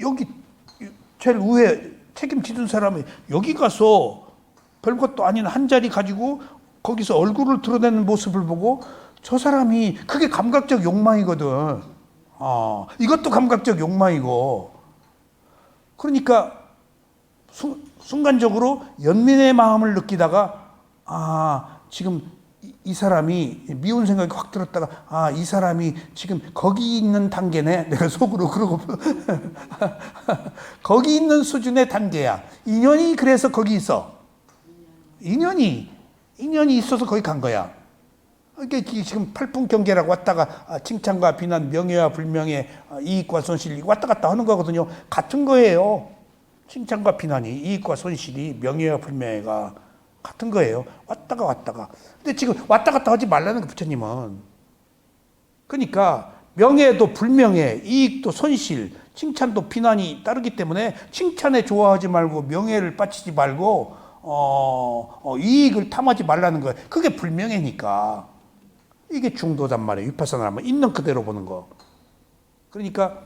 제일 위에 책임지던 사람이 여기 가서 별것도 아닌 한 자리 가지고 거기서 얼굴을 드러내는 모습을 보고 저 사람이 그게 감각적 욕망이거든. 이것도 감각적 욕망이고. 그러니까 순간적으로 연민의 마음을 느끼다가 지금 이 사람이 미운 생각이 확 들었다가 이 사람이 지금 거기 있는 단계네. 내가 속으로 그러고 거기 있는 수준의 단계야. 인연이 그래서 거기 있어. 인연이 있어서 거기 간 거야. 이게 지금 팔풍경계라고 왔다가 칭찬과 비난, 명예와 불명예, 이익과 손실 왔다 갔다 하는 거거든요. 같은 거예요. 칭찬과 비난이, 이익과 손실이, 명예와 불명예가 같은 거예요. 왔다가. 근데 지금 왔다 갔다 하지 말라는 거 부처님은. 그러니까 명예도 불명예, 이익도 손실, 칭찬도 비난이 따르기 때문에 칭찬에 좋아하지 말고 명예를 빠치지 말고 이익을 탐하지 말라는 거예요. 그게 불명예니까. 이게 중도단 말이에요. 위파사나는 있는 그대로 보는 거. 그러니까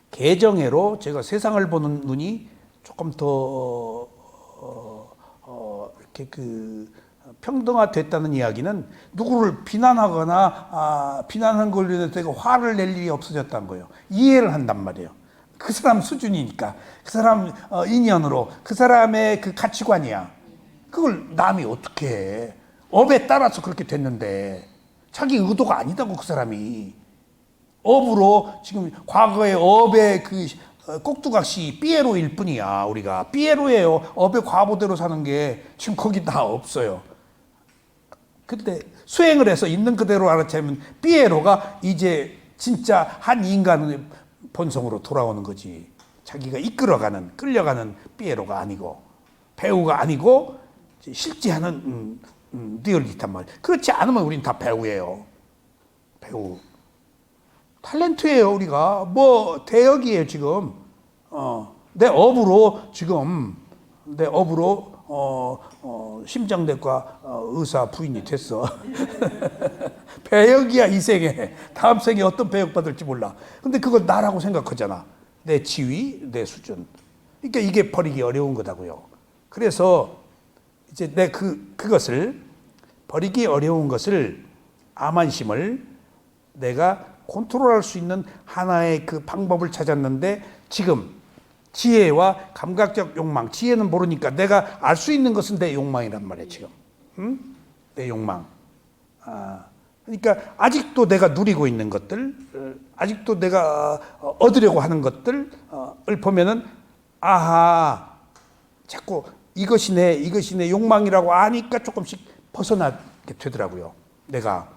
개정해로 제가 세상을 보는 눈이 조금 더 이렇게 그 평등화됐다는 이야기는 누구를 비난하거나 비난한 걸로 인해서 화를 낼 일이 없어졌다는 거예요. 이해를 한단 말이에요. 그 사람 수준이니까, 그 사람 인연으로, 그 사람의 그 가치관이야. 그걸 남이 어떻게 해? 업에 따라서 그렇게 됐는데 자기 의도가 아니다고 그 사람이. 업으로 지금 과거의 업의 그 꼭두각시 삐에로일 뿐이야. 우리가 삐에로예요. 업의 과보대로 사는 게 지금 거기 다 없어요. 근데 수행을 해서 있는 그대로 알아차리면 삐에로가 이제 진짜 한 인간의 본성으로 돌아오는 거지. 자기가 이끌어가는, 끌려가는 삐에로가 아니고, 배우가 아니고 실제하는 리얼리티란 말이에요. 그렇지 않으면 우린 다 배우예요. 배우. 탤런트예요. 우리가 뭐 대역이에요. 지금 내 업으로 심장내과 의사 부인이 됐어. 배역이야. 이 생에. 다음 생에 어떤 배역 받을지 몰라. 근데 그걸 나라고 생각하잖아. 내 지위, 내 수준. 그러니까 이게 버리기 어려운 거다고요. 그래서 이제 내 그것을 버리기 어려운 것을, 암환심을 내가 컨트롤할 수 있는 하나의 그 방법을 찾았는데, 지금 지혜와 감각적 욕망, 지혜는 모르니까 내가 알 수 있는 것은 내 욕망이란 말이야 지금. 내 욕망. 그러니까 아직도 내가 누리고 있는 것들, 아직도 내가 얻으려고 하는 것들을 보면은 자꾸 이것이 내 욕망이라고 아니까 조금씩 벗어나게 되더라고요. 내가.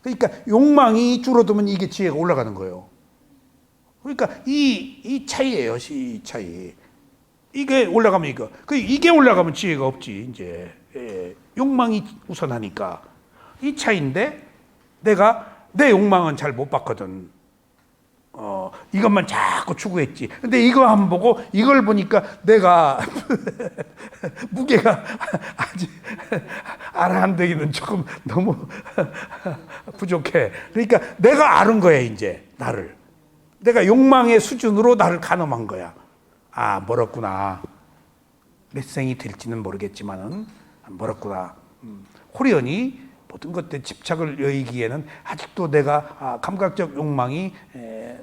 그러니까 욕망이 줄어들면 이게 지혜가 올라가는 거예요. 그러니까 이 차이예요. 이 차이. 이게 올라가면 이게 올라가면 지혜가 없지. 이제 욕망이 우선하니까 이 차이인데, 내가 내 욕망은 잘 못 봤거든. 이것만 자꾸 추구했지. 근데 이거 한번 보고 이걸 보니까 내가 무게가 아직 아라한되기는 조금 너무 부족해. 그러니까 내가 아는 거야. 이제 나를. 내가 욕망의 수준으로 나를 가늠한 거야. 멀었구나. 몇 생이 될지는 모르겠지만은 멀었구나. 호련히 모든 것들에 집착을 여기기에는 아직도 내가 감각적 욕망이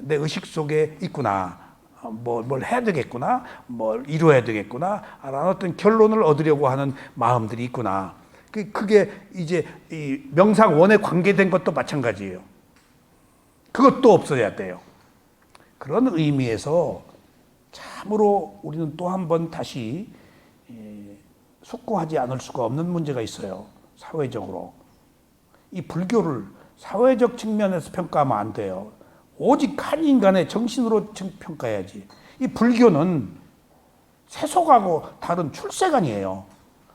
내 의식 속에 있구나. 뭘 해야 되겠구나. 뭘 이루어야 되겠구나. 라는 어떤 결론을 얻으려고 하는 마음들이 있구나. 그게 이제 이 명상원에 관계된 것도 마찬가지예요. 그것도 없어야 돼요. 그런 의미에서 참으로 우리는 또 한 번 다시 숙고하지 않을 수가 없는 문제가 있어요. 사회적으로. 이 불교를 사회적 측면에서 평가하면 안 돼요. 오직 한 인간의 정신으로 평가해야지. 이 불교는 세속하고 다른 출세관이에요.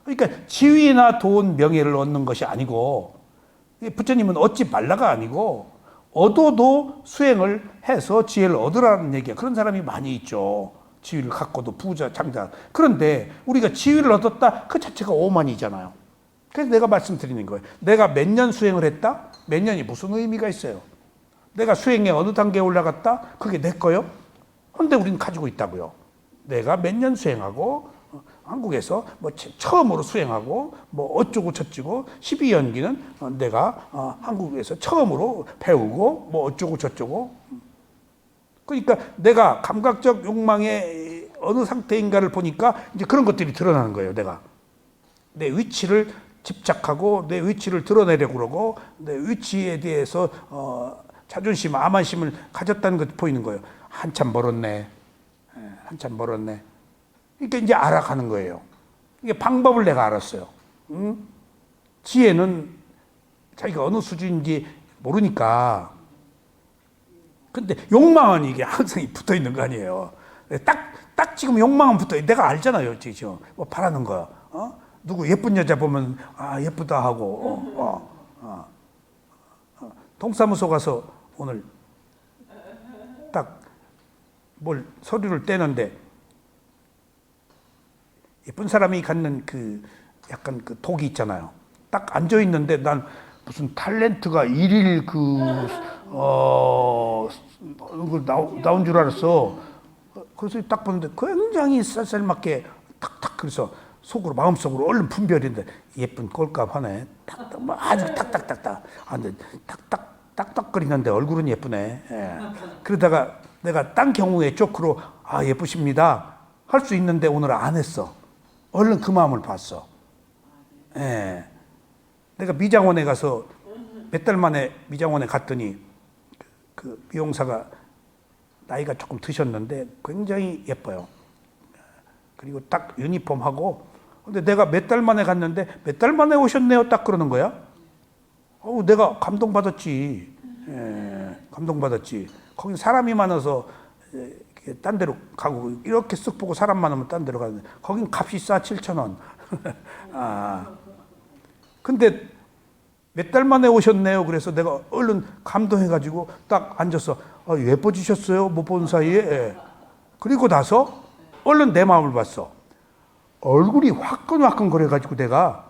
그러니까 지위나 돈, 명예를 얻는 것이 아니고, 부처님은 얻지 말라가 아니고 얻어도 수행을 해서 지혜를 얻으라는 얘기야. 그런 사람이 많이 있죠. 지위를 갖고도 부자, 장자. 그런데 우리가 지위를 얻었다 그 자체가 오만이잖아요. 그래서 내가 말씀드리는 거예요. 내가 몇 년 수행을 했다? 몇 년이 무슨 의미가 있어요? 내가 수행에 어느 단계에 올라갔다? 그게 내 거요? 근데 우리는 가지고 있다고요. 내가 몇 년 수행하고 한국에서 뭐 처음으로 수행하고 뭐 어쩌고 저쩌고 12연기는 내가 한국에서 처음으로 배우고 뭐 어쩌고 저쩌고. 그러니까 내가 감각적 욕망의 어느 상태인가를 보니까 이제 그런 것들이 드러나는 거예요. 내가 내 위치를 집착하고 내 위치를 드러내려고 그러고 내 위치에 대해서 자존심, 암환심을 가졌다는 것이 보이는 거예요. 한참 멀었네. 한참 멀었네. 그러니까 이제 알아가는 거예요. 이게 방법을 내가 알았어요. 지혜는 자기가 어느 수준인지 모르니까. 근데 욕망은 이게 항상 붙어 있는 거 아니에요. 딱 지금 욕망은 붙어 있어요. 내가 알잖아요. 지금 뭐 바라는 거. 누구 예쁜 여자 보면 예쁘다 하고 동사무소 가서 오늘 딱 뭘 서류를 떼는데 예쁜 사람이 갖는 그 약간 그 독이 있잖아요. 딱 앉아 있는데 난 무슨 탤런트가 일일 나온 줄 알았어. 그래서 딱 보는데 굉장히 쌀쌀맞게 탁탁 그래서 속으로 마음속으로 얼른 분별인데 예쁜 꼴값 하네. 탁탁 뭐 아주 탁탁탁탁 안돼 딱딱거리는데 얼굴은 예쁘네. 예. 그러다가 내가 딴 경우에 쪼크로 예쁘십니다 할 수 있는데 오늘 안 했어. 얼른 그 마음을 봤어. 예. 내가 미장원에 가서 몇 달 만에 미장원에 갔더니 그 미용사가 나이가 조금 드셨는데 굉장히 예뻐요. 그리고 딱 유니폼하고 근데 내가 몇 달 만에 갔는데 몇 달 만에 오셨네요 딱 그러는 거야. 내가 감동받았지. 예, 감동받았지. 거긴 사람이 많아서 딴 데로 가고 이렇게 쓱 보고 사람 많으면 딴 데로 가는데 거긴 값이 싸 7,000원. 근데 몇 달 만에 오셨네요. 그래서 내가 얼른 감동해가지고 딱 앉아서 예뻐지셨어요. 못 본 사이에. 예. 그리고 나서 얼른 내 마음을 봤어. 얼굴이 화끈화끈 거려가지고 내가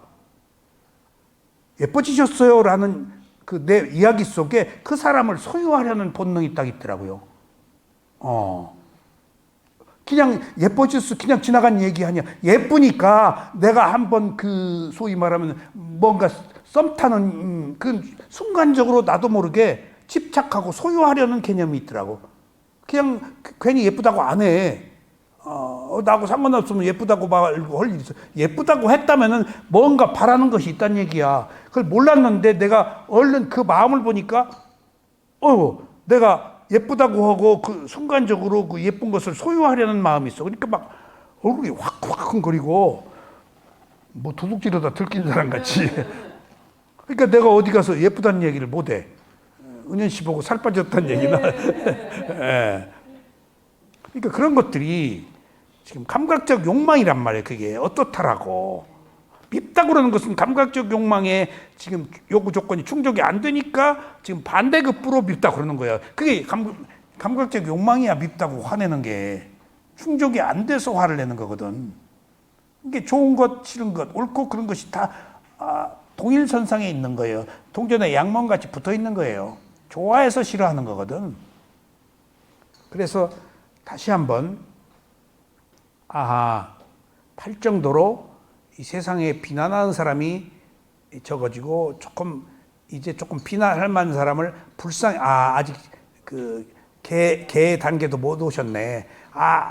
예뻐지셨어요 라는 그 내 이야기 속에 그 사람을 소유하려는 본능이 딱 있더라고요. 그냥 예뻐졌어. 그냥 지나간 얘기 아니야. 예쁘니까 내가 한번 그 소위 말하면 뭔가 썸 타는 그 순간적으로 나도 모르게 집착하고 소유하려는 개념이 있더라고. 그냥 괜히 예쁘다고 안 해. 나하고 상관없으면 예쁘다고 말고 할 일 있어. 예쁘다고 했다면은 뭔가 바라는 것이 있다는 얘기야. 그걸 몰랐는데 내가 얼른 그 마음을 보니까, 내가 예쁘다고 하고 그 순간적으로 그 예쁜 것을 소유하려는 마음이 있어. 그러니까 막 얼굴이 화끈화끈거리고 뭐 도둑질하다 들킨 사람 같이. 그러니까 내가 어디 가서 예쁘다는 얘기를 못 해. 은현 씨 보고 살 빠졌다는 얘기나. 예. 그러니까 그런 것들이 지금 감각적 욕망이란 말이에요. 그게 어떻다라고. 밉다 그러는 것은 감각적 욕망에 지금 요구 조건이 충족이 안 되니까 지금 반대급부로 밉다 그러는 거예요. 그게 감각적 욕망이야. 밉다고 화내는 게 충족이 안 돼서 화를 내는 거거든. 이게 좋은 것, 싫은 것, 옳고 그런 것이 다 동일선상에 있는 거예요. 동전에 양면같이 붙어 있는 거예요. 좋아해서 싫어하는 거거든. 그래서 다시 한번 팔 정도로 이 세상에 비난하는 사람이 적어지고 이제 조금 비난할 만한 사람을 아직 그 개 단계도 못 오셨네.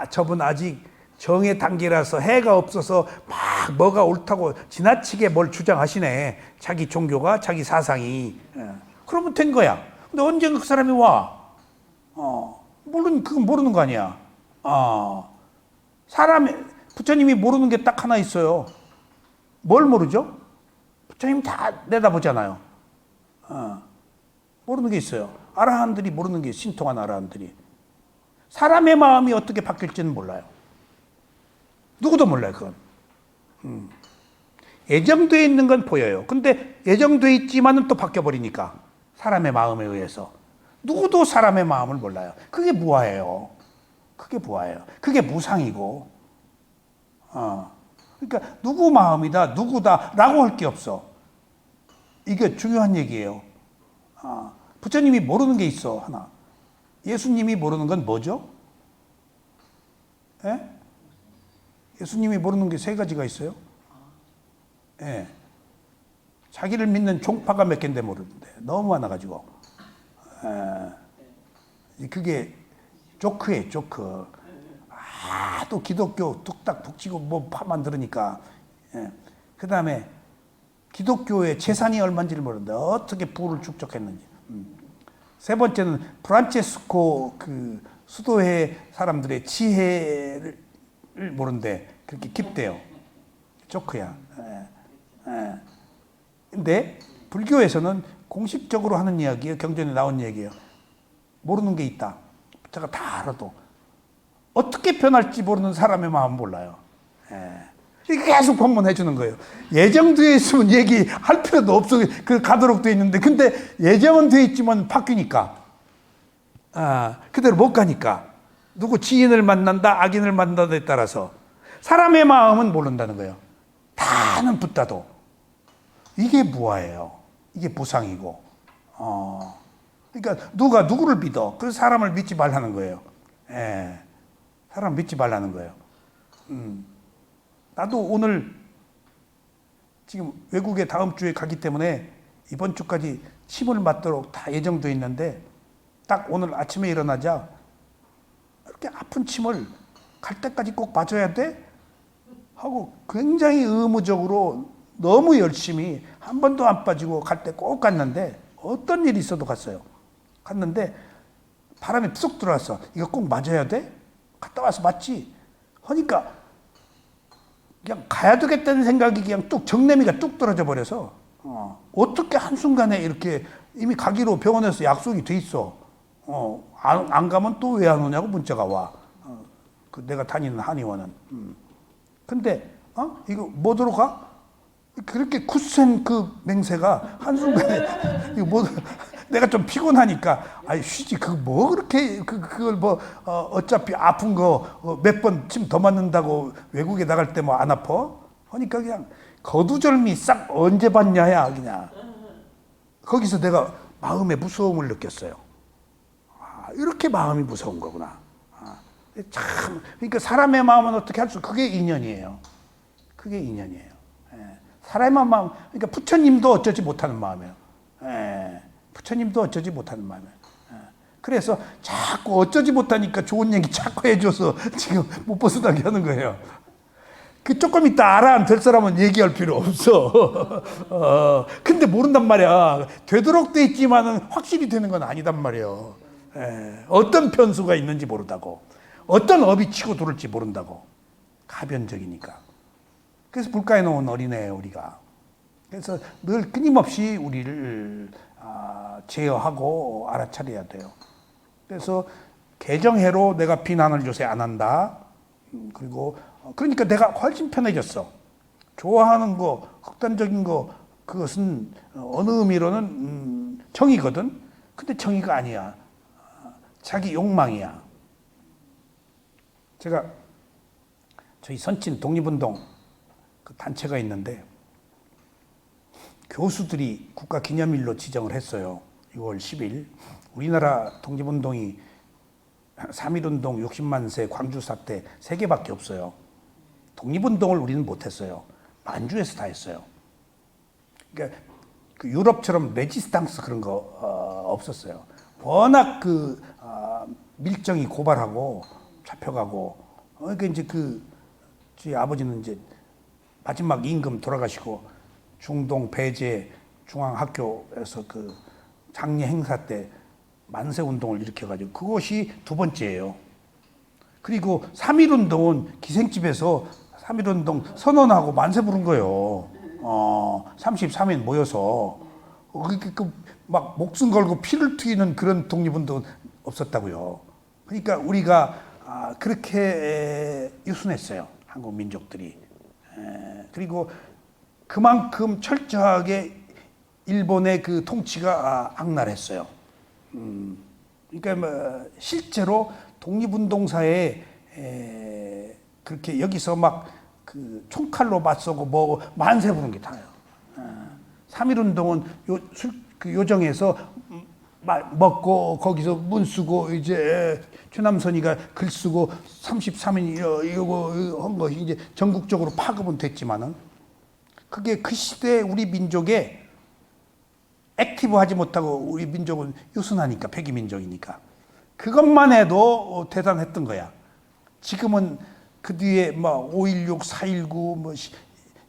저분 아직 정의 단계라서 해가 없어서 막 뭐가 옳다고 지나치게 뭘 주장하시네. 자기 종교가 자기 사상이. 그러면 된 거야. 근데 언젠가 그 사람이 와. 그건 모르는 거 아니야. 부처님이 모르는 게 딱 하나 있어요. 뭘 모르죠? 부처님 다 내다보잖아요. 모르는 게 있어요. 아라한들이 모르는 게 있어요. 신통한 아라한들이. 사람의 마음이 어떻게 바뀔지는 몰라요. 누구도 몰라요, 그건. 예정되어 있는 건 보여요. 근데 예정되어 있지만은 또 바뀌어버리니까. 사람의 마음에 의해서. 누구도 사람의 마음을 몰라요. 그게 무아예요. 그게 무아예요. 그게 무상이고. 그러니까 누구 마음이다, 누구다라고 할 게 없어. 이게 중요한 얘기예요. 부처님이 모르는 게 있어, 하나. 예수님이 모르는 건 뭐죠? 예? 예수님이 모르는 게 세 가지가 있어요. 예. 자기를 믿는 종파가 몇 개인데 모르는데 너무 많아가지고. 그게 조크예요, 조크. 또 기독교 뚝딱 북치고 뭐 파만 들으니까. 예. 그 다음에 기독교의 재산이 얼마인지를 모르는데 어떻게 부를 축적했는지. 세 번째는 프란체스코 그 수도회 사람들의 지혜를 모르는데 그렇게 깊대요. 조크야. 근데 불교에서는 공식적으로 하는 이야기예요. 경전에 나온 얘기예요. 모르는 게 있다. 제가 다 알아도 어떻게 변할지 모르는 사람의 마음 몰라요. 계속 법문해 주는 거예요. 예정되어 있으면 얘기할 필요도 없어. 그 가도록 되어 있는데 근데 예정은 되어 있지만 바뀌니까 그대로 못 가니까 누구 지인을 만난다 악인을 만난다에 따라서 사람의 마음은 모른다는 거예요. 다는 붙다도 이게 무아예요. 이게 무상이고 그러니까 누가 누구를 믿어. 그래서 사람을 믿지 말라는 거예요. 사람 믿지 말라는 거예요. 나도 오늘 지금 외국에 다음 주에 가기 때문에 이번 주까지 침을 맞도록 다 예정되어 있는데 딱 오늘 아침에 일어나자 이렇게 아픈 침을 갈 때까지 꼭 맞아야 돼? 하고 굉장히 의무적으로 너무 열심히 한 번도 안 빠지고 갈 때 꼭 갔는데 어떤 일이 있어도 갔어요. 갔는데 바람이 푹 들어왔어. 이거 꼭 맞아야 돼? 갔다 와서 맞지? 하니까 그냥 가야 되겠다는 생각이 그냥 뚝 정내미가 뚝 떨어져 버려서 어떻게 한순간에 이렇게 이미 가기로 병원에서 약속이 돼 있어. 안 가면 또 왜 안 오냐고 문자가 와. 그 내가 다니는 한의원은. 근데 이거 뭐더러 가? 그렇게 굳센 그 맹세가 한순간에 이거 뭐 내가 좀 피곤하니까 쉬지 그 뭐 그렇게 그걸 뭐 어차피 아픈 거 몇 번 침 더 맞는다고 외국에 나갈 때 뭐 안 아파? 하니까 그냥 거두절미 싹 언제 봤냐야 그냥. 거기서 내가 마음의 무서움을 느꼈어요. 이렇게 마음이 무서운 거구나. 참 그러니까 사람의 마음은 어떻게 할 수? 그게 인연이에요. 그게 인연이에요. 사람의 마음, 그러니까 부처님도 어쩌지 못하는 마음이에요. 부처님도 어쩌지 못하는 마음이에요. 그래서 자꾸 어쩌지 못하니까 좋은 얘기 자꾸 해줘서 지금 못 벗어나게 하는 거예요. 그 조금 이따 알아 안 될 사람은 얘기할 필요 없어. 근데 모른단 말이야. 되도록 돼 있지만은 확실히 되는 건 아니단 말이에요. 어떤 변수가 있는지 모른다고. 어떤 업이 치고 들어올지 모른다고. 가변적이니까. 그래서 불가에 놓은 어린애예요, 우리가. 그래서 늘 끊임없이 우리를 제어하고 알아차려야 돼요. 그래서 개정해로 내가 비난을 요새 안 한다. 그리고 그러니까 내가 훨씬 편해졌어. 좋아하는 거, 극단적인 거 그것은 어느 의미로는 정의거든. 근데 정의가 아니야. 자기 욕망이야. 제가 저희 선친 독립운동 그 단체가 있는데 교수들이 국가기념일로 지정을 했어요. 6월 10일. 우리나라 독립운동이 3.1운동 60만 세 광주 사태 3개밖에 없어요. 독립운동을 우리는 못했어요. 만주에서 다 했어요. 그러니까 그 유럽처럼 레지스탕스 그런 거 없었어요. 워낙 그 밀정이 고발하고 잡혀가고 그러니까 이제 저희 아버지는 이제 마지막 임금 돌아가시고 중동 배제 중앙학교에서 그 장례 행사 때 만세 운동을 일으켜가지고 그것이 두 번째예요. 그리고 3.1운동은 기생집에서 3.1운동 선언하고 만세 부른 거예요. 33인 모여서 막 목숨 걸고 피를 튀기는 그런 독립운동은 없었다고요. 그러니까 우리가 그렇게 유순했어요. 한국 민족들이. 그리고 그만큼 철저하게 일본의 그 통치가 악랄했어요. 그러니까 뭐 실제로 독립운동사에 그렇게 여기서 막 그 총칼로 맞서고 뭐 만세 부른 게 다요. 3.1운동은 그 요정에서 먹고 거기서 문 쓰고 이제 최남선이가 글 쓰고 33인 이거 한 것이 이제 전국적으로 파급은 됐지만은 그게 그 시대에 우리 민족에 액티브하지 못하고 우리 민족은 유순하니까 백이민족이니까 그것만 해도 대단했던 거야. 지금은 그 뒤에 뭐 5.16, 4.19, 뭐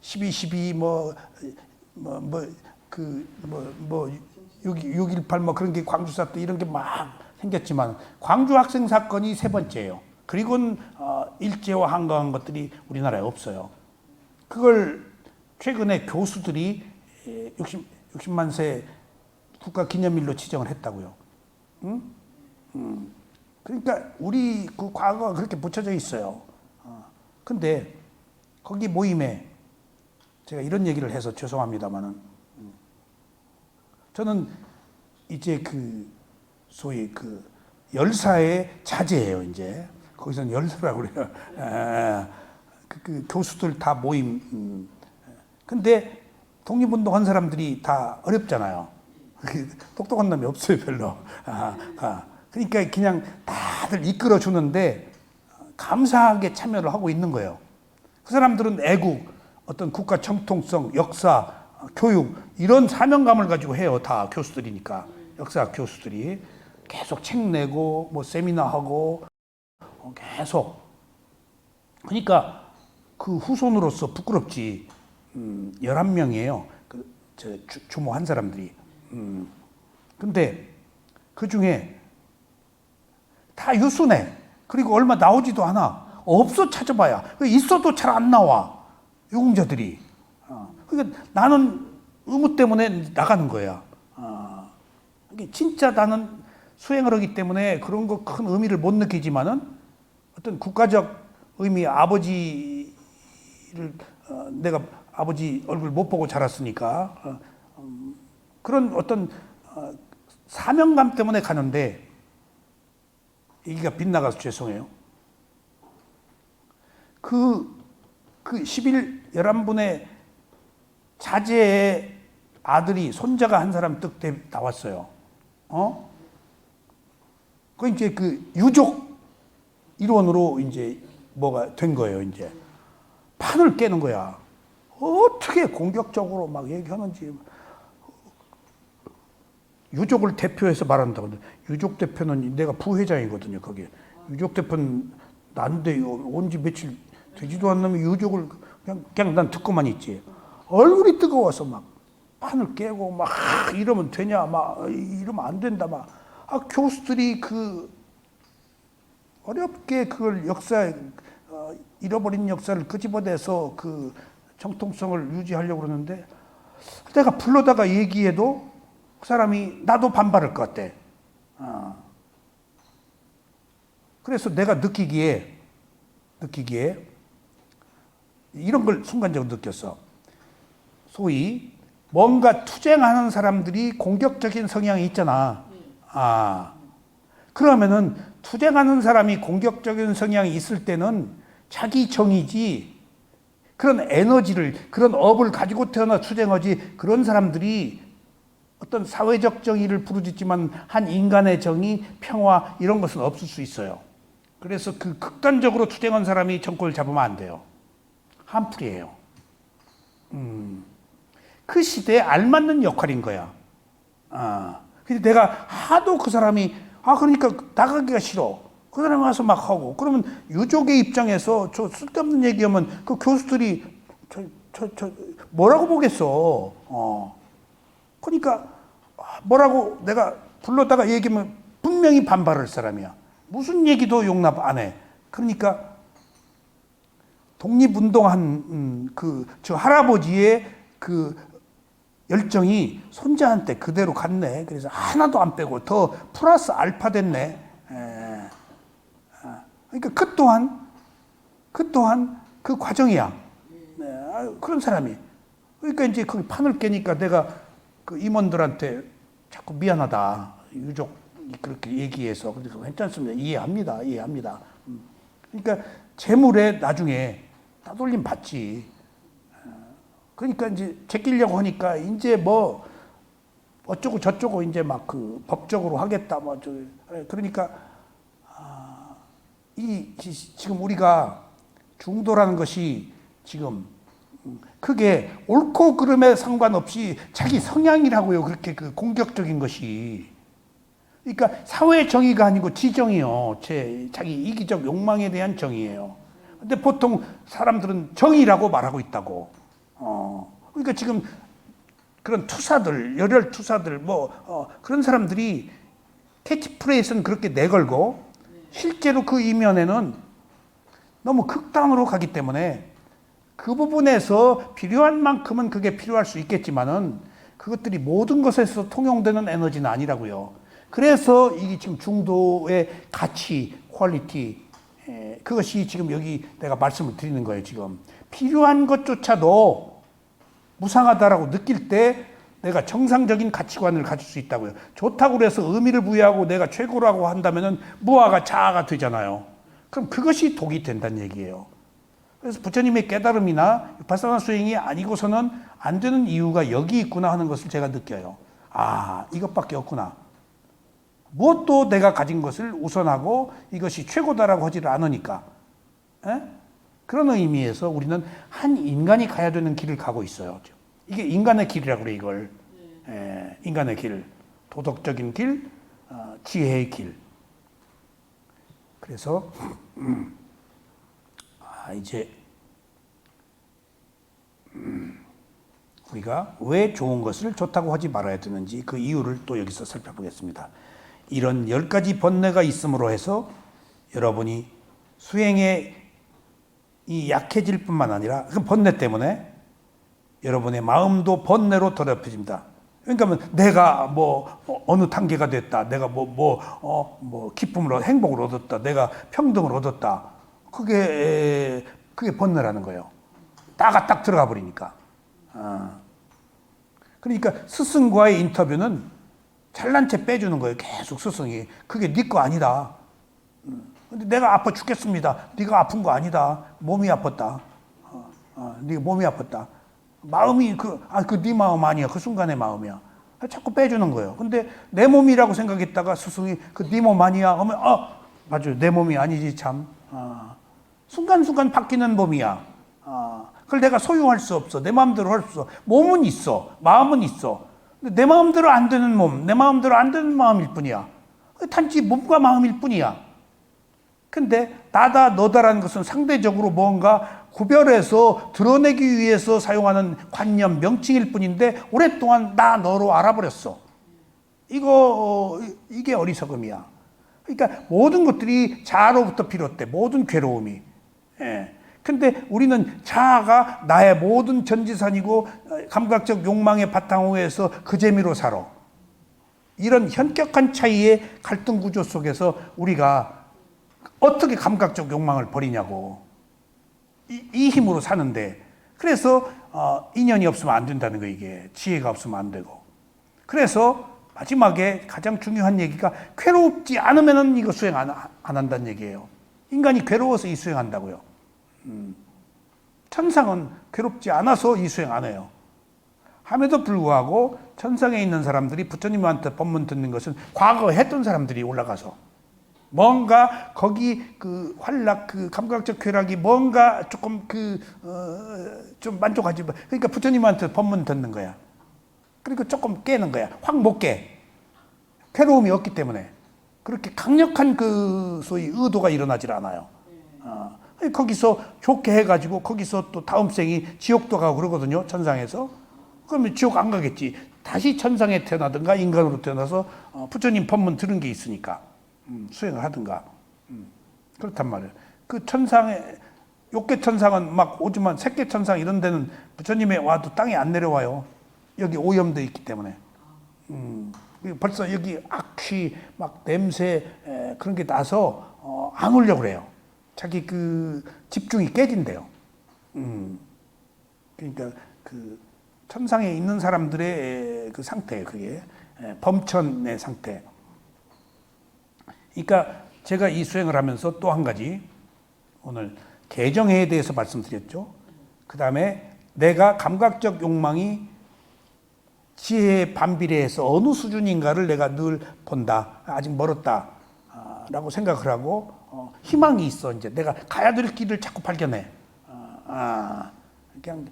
12.12, 뭐 6.18 뭐 그런 게 광주 사태 이런 게 막 생겼지만 광주 학생 사건이 세 번째예요. 그리고는 일제와 한가한 것들이 우리나라에 없어요. 그걸 최근에 교수들이 60만 세 국가 기념일로 지정을 했다고요. 응? 그러니까 우리 그 과거가 그렇게 붙여져 있어요. 근데 거기 모임에 제가 이런 얘기를 해서 죄송합니다만은 저는 이제 그 소위 그 열사의 자제예요. 이제 거기서는 열사라고 그래요. 그 교수들 다 모임. 근데 독립운동 한 사람들이 다 어렵잖아요. 똑똑한 놈이 없어요, 별로. 그러니까 그냥 다들 이끌어 주는데 감사하게 참여를 하고 있는 거예요. 그 사람들은 애국, 어떤 국가 정통성, 역사, 교육 이런 사명감을 가지고 해요. 다 교수들이니까. 역사 교수들이 계속 책 내고 뭐 세미나 하고 계속. 그러니까 그 후손으로서 부끄럽지. 11명이에요. 주모한 사람들이. 근데 그 중에 다 유순해. 그리고 얼마 나오지도 않아. 없어 찾아봐야. 있어도 잘 안 나와. 유공자들이. 그러니까 나는 의무 때문에 나가는 거야. 진짜 나는 수행을 하기 때문에 그런 거 큰 의미를 못 느끼지만은 어떤 국가적 의미, 아버지를 내가 아버지 얼굴 못 보고 자랐으니까 그런 어떤 사명감 때문에 가는데 얘기가 빗나가서 죄송해요. 그 11분의 자제의 아들이 손자가 한 사람 떡 나왔어요. 그 이제 그 유족 일원으로 이제 뭐가 된 거예요. 이제 판을 깨는 거야. 어떻게 공격적으로 막 얘기하는지. 유족을 대표해서 말한다고. 유족 대표는 내가 부회장이거든요. 거기에 유족 대표는 난데 온지 며칠 되지도 않는 유족을 그냥 난 듣고만 있지. 얼굴이 뜨거워서 막 판을 깨고 막 이러면 되냐, 막 이러면 안 된다, 막 교수들이 그 어렵게 그걸 잃어버린 역사를 끄집어내서 그 정통성을 유지하려고 그러는데 내가 불러다가 얘기해도 그 사람이 나도 반발할 것 같대. 그래서 내가 느끼기에 이런 걸 순간적으로 느꼈어. 소위 뭔가 투쟁하는 사람들이 공격적인 성향이 있잖아. 그러면은 투쟁하는 사람이 공격적인 성향이 있을 때는 자기 정의지 그런 에너지를 그런 업을 가지고 태어나 투쟁하지 그런 사람들이 어떤 사회적 정의를 부르짖지만 한 인간의 정의, 평화 이런 것은 없을 수 있어요. 그래서 그 극단적으로 투쟁한 사람이 정권을 잡으면 안 돼요. 한풀이에요. 그 시대에 알맞는 역할인 거야. 근데 내가 하도 그 사람이 그러니까 나가기가 싫어. 그 사람이 와서 막 하고 그러면 유족의 입장에서 저 쓸데없는 얘기하면 그 교수들이 뭐라고 보겠어. 그러니까 뭐라고 내가 불러다가 얘기하면 분명히 반발할 사람이야. 무슨 얘기도 용납 안 해. 그러니까 독립운동한 저 할아버지의 그 열정이 손자한테 그대로 갔네. 그래서 하나도 안 빼고 더 플러스 알파 됐네. 그러니까 그 또한 그 과정이야. 그런 사람이. 그러니까 이제 그 판을 깨니까 내가 그 임원들한테 자꾸 미안하다. 유족 그렇게 얘기해서 그래서 괜찮습니다. 이해합니다. 이해합니다. 그러니까 재물에 나중에 따돌림 받지. 그러니까 이제 제끼려고 하니까 이제 뭐 어쩌고 저쩌고 이제 막 그 법적으로 하겠다 뭐 그러니까 지금 우리가 중도라는 것이 지금 그게 옳고 그름에 상관없이 자기 성향이라고요. 그렇게 그 공격적인 것이. 그러니까 사회 정의가 아니고 지정이요. 자기 이기적 욕망에 대한 정의예요. 근데 보통 사람들은 정의라고 말하고 있다고. 그러니까 지금 그런 투사들, 열혈 투사들, 그런 사람들이 캐치프레이즈는 그렇게 내걸고 실제로 그 이면에는 너무 극단으로 가기 때문에 그 부분에서 필요한 만큼은 그게 필요할 수 있겠지만은 그것들이 모든 것에서 통용되는 에너지는 아니라고요. 그래서 이게 지금 중도의 가치, 퀄리티, 그것이 지금 여기 내가 말씀을 드리는 거예요, 지금. 필요한 것조차도 무상하다라고 느낄 때 내가 정상적인 가치관을 가질 수 있다고요. 좋다고 그래서 의미를 부여하고 내가 최고라고 한다면은 무아가 자아가 되잖아요. 그럼 그것이 독이 된다는 얘기예요. 그래서 부처님의 깨달음이나 비파사나 수행이 아니고서는 안 되는 이유가 여기 있구나 하는 것을 제가 느껴요. 아, 이것밖에 없구나. 무엇도 내가 가진 것을 우선하고 이것이 최고다라고 하지를 않으니까. 그런 의미에서 우리는 한 인간이 가야 되는 길을 가고 있어요. 이게 인간의 길이라고 그래, 이걸. 인간의 길. 도덕적인 길, 지혜의 길. 그래서 이제 우리가 왜 좋은 것을 좋다고 하지 말아야 되는지 그 이유를 또 여기서 살펴보겠습니다. 이런 10가지 번뇌가 있음으로 해서 여러분이 수행에 이 약해질 뿐만 아니라 그 번뇌 때문에 여러분의 마음도 번뇌로 더럽혀집니다. 그러니까 내가 어느 단계가 됐다. 내가 기쁨을 행복을 얻었다. 내가 평등을 얻었다. 그게 번뇌라는 거예요. 따가 딱 들어가 버리니까. 그러니까 스승과의 인터뷰는 잘난 체 빼주는 거예요. 계속 스승이. 그게 네 거 아니다. 근데 내가 아파 죽겠습니다. 네가 아픈 거 아니다. 몸이 아팠다. 네가 몸이 아팠다. 마음이 네 마음 아니야. 그 순간의 마음이야. 자꾸 빼주는 거예요. 근데 내 몸이라고 생각했다가 스승이 네 몸 아니야. 하면 맞아요. 내 몸이 아니지 참. 순간순간 바뀌는 몸이야. 그걸 내가 소유할 수 없어. 내 마음대로 할 수 없어. 몸은 있어. 마음은 있어. 근데 내 마음대로 안 되는 몸, 내 마음대로 안 되는 마음일 뿐이야. 단지 몸과 마음일 뿐이야. 근데 나다 너다라는 것은 상대적으로 뭔가 구별해서 드러내기 위해서 사용하는 관념, 명칭일 뿐인데 오랫동안 나 너로 알아버렸어. 이게 어리석음이야. 그러니까 모든 것들이 자아로부터 비롯돼. 모든 괴로움이. 근데 우리는 자아가 나의 모든 전지산이고 감각적 욕망의 바탕으로해서 그 재미로 살아. 이런 현격한 차이의 갈등 구조 속에서 우리가 어떻게 감각적 욕망을 버리냐고. 이 힘으로 사는데. 그래서 인연이 없으면 안 된다는 거, 이게. 지혜가 없으면 안 되고. 그래서 마지막에 가장 중요한 얘기가 괴롭지 않으면 이거 수행 안 한다는 얘기예요. 인간이 괴로워서 이 수행한다고요. 천상은 괴롭지 않아서 이 수행 안 해요. 함에도 불구하고 천상에 있는 사람들이 부처님한테 법문 듣는 것은 과거에 했던 사람들이 올라가서 뭔가 거기 그 활락, 그 감각적 쾌락이 뭔가 조금 좀 만족하지. 그러니까 부처님한테 법문 듣는 거야. 그리고 조금 깨는 거야. 확 못 깨. 괴로움이 없기 때문에. 그렇게 강력한 그 소위 의도가 일어나질 않아요. 거기서 좋게 해가지고 거기서 또 다음 생이 지옥도 가고 그러거든요. 천상에서. 그러면 지옥 안 가겠지. 다시 천상에 태어나든가 인간으로 태어나서 부처님 법문 들은 게 있으니까 수행을 하든가. 그렇단 말이에요. 그 천상에 욕계 천상은 막 오지만 색계 천상 이런 데는 부처님에 와도 땅에 안 내려와요. 여기 오염돼 있기 때문에. 벌써 여기 악취, 막 냄새 그런 게 나서 안 오려고 그래요. 자기 그 집중이 깨진대요. 그러니까 그 천상에 있는 사람들의 그 상태, 그게 범천의 상태. 그러니까 제가 이 수행을 하면서 또 한 가지 오늘 개정해에 대해서 말씀드렸죠. 그 다음에 내가 감각적 욕망이 지혜에 반비례해서 어느 수준인가를 내가 늘 본다. 아직 멀었다. 라고 생각을 하고 희망이 있어. 이제 내가 가야 될 길을 자꾸 발견해. 그냥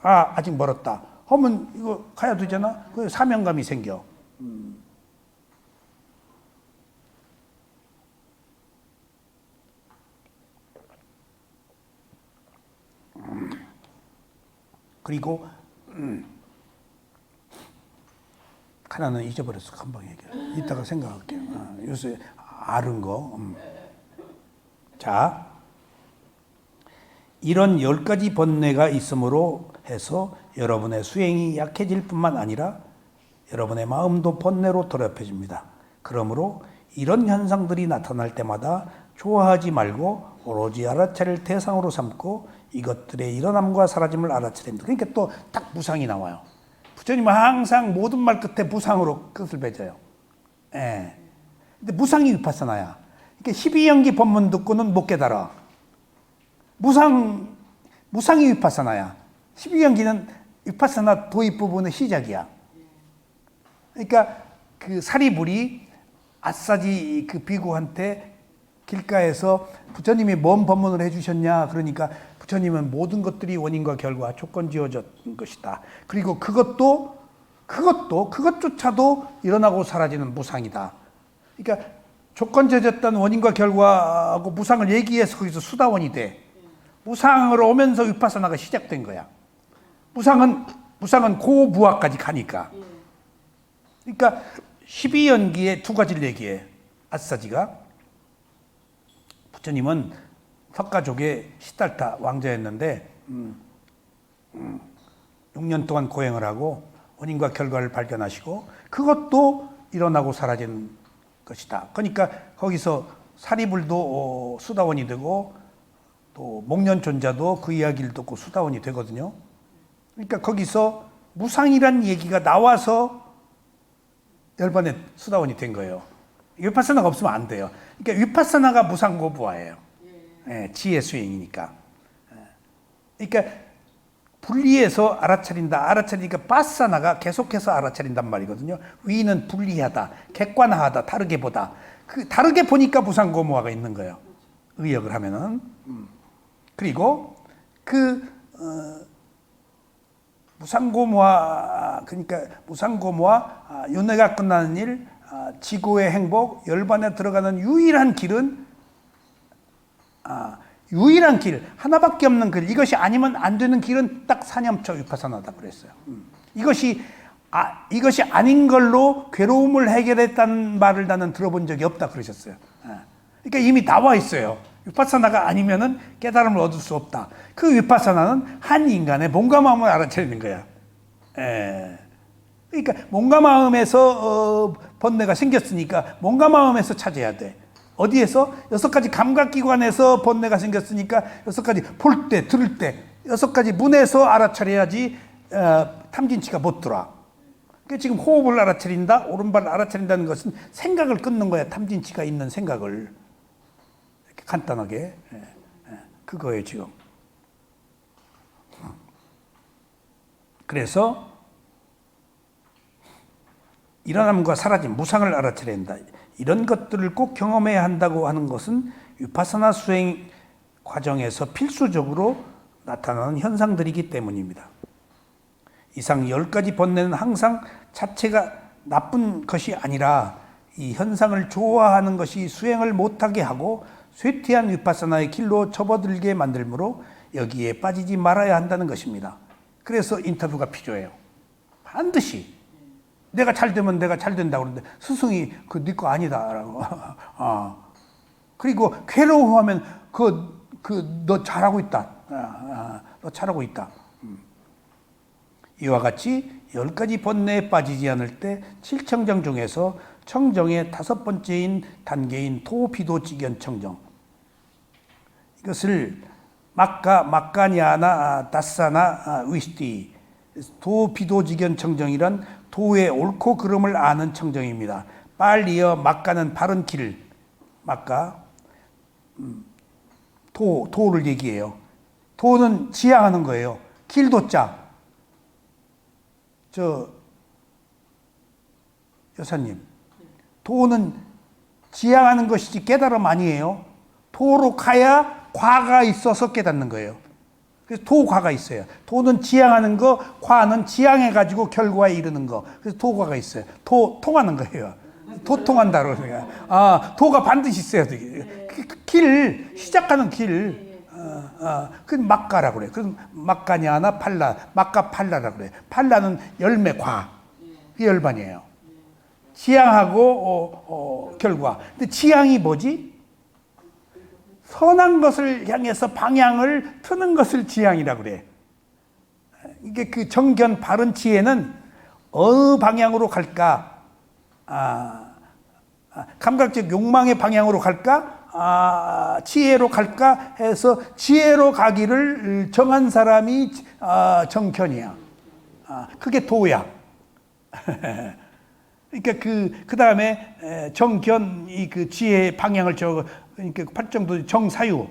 아직 멀었다. 하면 이거 가야 되잖아. 그 사명감이 생겨. 그리고 하나는 잊어버렸어. 금방 얘기해. 이따가 생각할게요. 요새 아는 거. 자, 이런 10가지 번뇌가 있음으로 해서 여러분의 수행이 약해질 뿐만 아니라 여러분의 마음도 번뇌로 더럽혀집니다. 그러므로 이런 현상들이 나타날 때마다 좋아하지 말고 오로지 알아차릴 대상으로 삼고 이것들의 일어남과 사라짐을 알아차려야 됩니다. 그러니까 또 딱 무상이 나와요. 부처님은 항상 모든 말 끝에 무상으로 끝을 맺어요. 예. 근데 무상이 위파사나야. 그러니까 12연기 법문 듣고는 못 깨달아. 무상이 위파사나야. 12연기는 위파사나 도입 부분의 시작이야. 그러니까 그 사리불이 아싸지 그 비구한테 길가에서 부처님이 뭔 법문을 해주셨냐 그러니까 부처님은 모든 것들이 원인과 결과 조건지어진 것이다. 그리고 그것조차도 일어나고 사라지는 무상이다. 그러니까 조건지어졌던 원인과 결과하고 무상을 얘기해서 거기서 수다원이 돼. 무상으로 오면서 위파사나가 시작된 거야. 무상은 고무아까지 가니까. 그러니까 12연기에 두 가지를 얘기해. 아싸지가. 부처님은 석가족의 시달타 왕자였는데 6년 동안 고행을 하고 원인과 결과를 발견하시고 그것도 일어나고 사라지는 것이다. 그러니까 거기서 사리불도 수다원이 되고 또 목련존자도 그 이야기를 듣고 수다원이 되거든요. 그러니까 거기서 무상이란 얘기가 나와서 열반에 수다원이 된 거예요. 위파사나가 없으면 안 돼요. 그러니까 위파사나가 무상고부화예요. 예, 지혜 수행이니까. 그러니까 분리해서 알아차리니까 빠사나가 계속해서 알아차린단 말이거든요. 위는 분리하다, 객관화하다, 다르게 보다. 그 다르게 보니까 무상고무화가 있는 거예요. 의역을 하면은. 그리고 무상고무화, 그러니까 무상고무화, 윤회가 끝나는 일, 지고의 행복, 열반에 들어가는 유일한 길은 유일한 길, 하나밖에 없는 길, 이것이 아니면 안 되는 길은 딱 사념처 위파사나다 그랬어요. 이것이 아닌 걸로 괴로움을 해결했다는 말을 나는 들어본 적이 없다 그러셨어요. 그러니까 이미 나와 있어요. 위파사나가 아니면은 깨달음을 얻을 수 없다. 그 위파사나는 한 인간의 몸과 마음을 알아차리는 거야. 그러니까 몸과 마음에서 번뇌가 생겼으니까 몸과 마음에서 찾아야 돼. 어디에서? 6가지 감각기관에서 번뇌가 생겼으니까 6가지 볼 때, 들을 때 6가지 문에서 알아차려야지 탐진치가 못 들어와. 그러니까 지금 호흡을 알아차린다, 오른발을 알아차린다는 것은 생각을 끊는 거야. 탐진치가 있는 생각을. 이렇게 간단하게. 그거예요 지금. 그래서 일어남과 사라짐, 무상을 알아차려야 한다. 이런 것들을 꼭 경험해야 한다고 하는 것은 위파사나 수행 과정에서 필수적으로 나타나는 현상들이기 때문입니다. 이상 10가지 번뇌는 항상 자체가 나쁜 것이 아니라 이 현상을 좋아하는 것이 수행을 못하게 하고 쇠퇴한 위파사나의 길로 접어들게 만들므로 여기에 빠지지 말아야 한다는 것입니다. 그래서 인터뷰가 필요해요. 반드시. 내가 잘 되면 내가 잘 된다고 그러는데 스승이 그 네 거 아니다라고. 그리고 괴로워하면 너 잘하고 있다. 너 잘하고 있다. 이와 같이 10가지 번뇌에 빠지지 않을 때 7청정 중에서 청정의 5번째인 단계인 토비도직연 청정. 이것을 막가냐나 다사나 위스티 도비도직연 청정이란 도의 옳고 그름을 아는 청정입니다. 빨리여 막가는 바른 길, 막가 도를 얘기해요. 도는 지향하는 거예요. 길도자. 여사님, 도는 지향하는 것이지 깨달음 아니에요. 도로 가야 과가 있어서 깨닫는 거예요. 그래서 도과가 있어요. 도는 지향하는 거, 과는 지향해가지고 결과에 이르는 거. 그래서 도과가 있어요. 통하는 거예요. 도통한다 그러니까. 도가 반드시 있어야 돼. 길, 시작하는 길. 그 막가라고 그래. 그래서 막가냐나 팔라, 막가 팔라라고 그래. 팔라는 열매, 과. 그게 열반이에요. 지향하고 결과. 근데 지향이 뭐지? 선한 것을 향해서 방향을 트는 것을 지향이라고 그래. 이게 그 정견 바른 지혜는 어느 방향으로 갈까? 감각적 욕망의 방향으로 갈까? 지혜로 갈까? 해서 지혜로 가기를 정한 사람이 정견이야. 그게 도야. 그러니까 그 다음에 정견이 그 지혜의 방향을 그러니까 팔정도 정사유,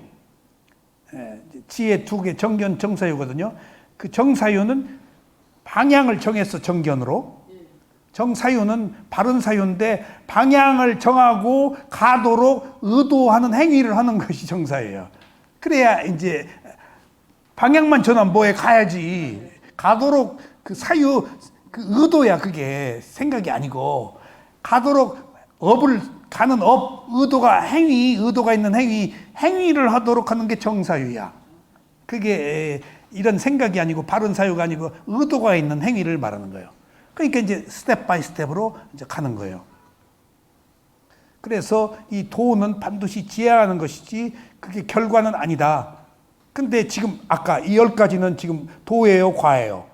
지혜 두 개, 정견, 정사유거든요. 그 정사유는 방향을 정해서 정견으로, 정사유는 바른 사유인데 방향을 정하고 가도록 의도하는 행위를 하는 것이 정사예요. 그래야 이제 방향만 전하면 뭐에 가야지. 가도록 그 사유, 그 의도야. 그게 생각이 아니고 가도록 가는 의도가 의도가 있는 행위를 하도록 하는 게 정사유야. 그게 이런 생각이 아니고 바른 사유가 아니고 의도가 있는 행위를 말하는 거예요. 그러니까 이제 스텝 바이 스텝으로 이제 가는 거예요. 그래서 이 도는 반드시 지향하는 것이지 그게 결과는 아니다. 근데 지금 아까 이 10가지는 지금 도예요, 과예요?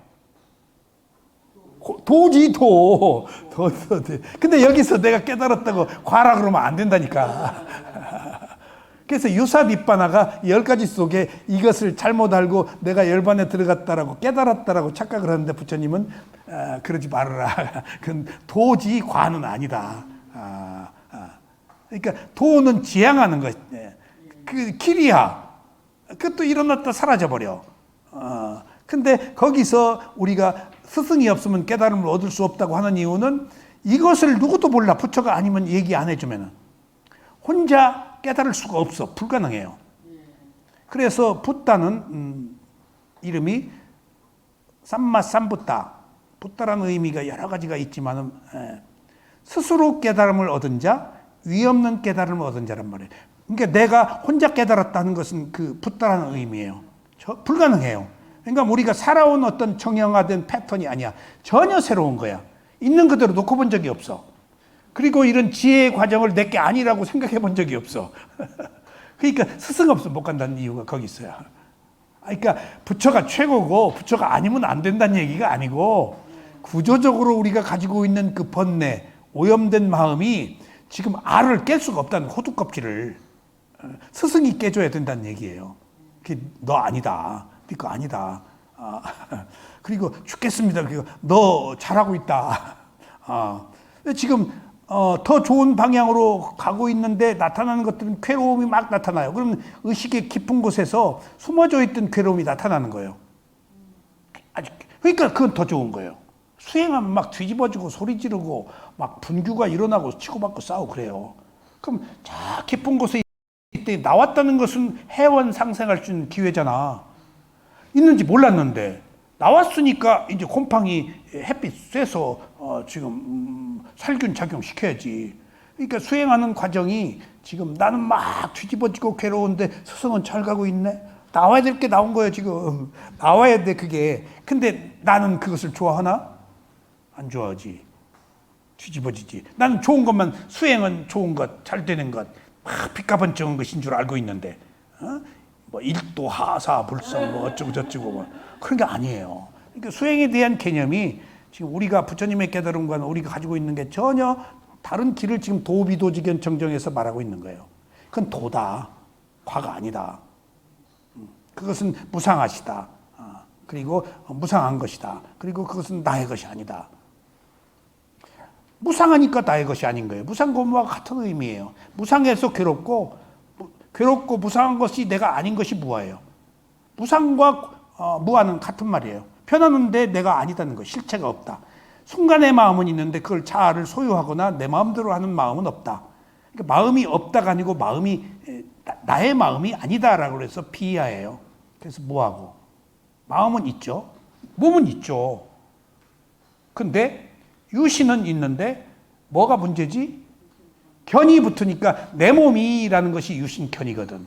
도지, 도. 근데 여기서 내가 깨달았다고 과라 그러면 안 된다니까. 그래서 유사비빠나가 10가지 속에 이것을 잘못 알고 내가 열반에 들어갔다라고 깨달았다라고 착각을 하는데 부처님은 그러지 말아라. 그건 도지 과는 아니다. 그러니까 도는 지향하는 것. 그 길이야. 그것도 일어났다 사라져버려. 근데 거기서 우리가 스승이 없으면 깨달음을 얻을 수 없다고 하는 이유는 이것을 누구도 몰라. 부처가 아니면 얘기 안 해주면 혼자 깨달을 수가 없어. 불가능해요. 그래서 붓다는 이름이 삼마삼붓다. 붓다라는 의미가 여러 가지가 있지만 스스로 깨달음을 얻은 자, 위 없는 깨달음을 얻은 자란 말이에요. 그러니까 내가 혼자 깨달았다는 것은 그 붓다라는 의미예요. 불가능해요. 그러니까 우리가 살아온 어떤 정형화된 패턴이 아니야. 전혀 새로운 거야. 있는 그대로 놓고 본 적이 없어. 그리고 이런 지혜의 과정을 내게 아니라고 생각해 본 적이 없어. 그러니까 스승 없으면 못 간다는 이유가 거기 있어요. 그러니까 부처가 최고고 부처가 아니면 안 된다는 얘기가 아니고 구조적으로 우리가 가지고 있는 그 번뇌, 오염된 마음이 지금 알을 깰 수가 없다는 호두껍질을 스승이 깨줘야 된다는 얘기예요. 그게 너 아니다. 네 거 아니다. 그리고 죽겠습니다. 그리고 너 잘하고 있다. 지금 더 좋은 방향으로 가고 있는데 나타나는 것들은 괴로움이 막 나타나요. 그러면 의식의 깊은 곳에서 숨어져 있던 괴로움이 나타나는 거예요. 그러니까 그건 더 좋은 거예요. 수행하면 막 뒤집어지고 소리 지르고 막 분규가 일어나고 치고받고 싸우고 그래요. 그럼 저 깊은 곳에 이때 나왔다는 것은 해원 상생할 수 있는 기회잖아. 있는지 몰랐는데 나왔으니까 이제 곰팡이 햇빛 쐬서 지금 살균 작용시켜야지. 그러니까 수행하는 과정이 지금 나는 막 뒤집어지고 괴로운데 스승은 잘 가고 있네. 나와야 될 게 나온 거예요 지금. 나와야 돼 그게. 근데 나는 그것을 좋아하나? 안 좋아하지. 뒤집어지지. 나는 좋은 것만, 수행은 좋은 것, 잘 되는 것, 막 빛가번쩍한 것인 줄 알고 있는데 뭐 일도 하사 불성 뭐 어쩌고 저쩌고 뭐 그런 게 아니에요. 그러니까 수행에 대한 개념이 지금 우리가 부처님의 깨달음과 우리가 가지고 있는 게 전혀 다른 길을 지금 도비도지견 정정해서 말하고 있는 거예요. 그건 도다. 과가 아니다. 그것은 무상하시다. 그리고 무상한 것이다. 그리고 그것은 나의 것이 아니다. 무상하니까 나의 것이 아닌 거예요. 무상고무와 같은 의미예요. 무상해서 괴롭고 무상한 것이 내가 아닌 것이 무아예요. 무상과 무아는 같은 말이에요. 편하는데 내가 아니다는 것, 실체가 없다. 순간의 마음은 있는데 그걸 자아를 소유하거나 내 마음대로 하는 마음은 없다. 그러니까 마음이 없다가 아니고 마음이 나의 마음이 아니다라고 해서 비하예요. 그래서 무하고 마음은 있죠. 몸은 있죠. 근데 유신은 있는데 뭐가 문제지? 견이 붙으니까 내 몸이라는 것이 유신견이거든.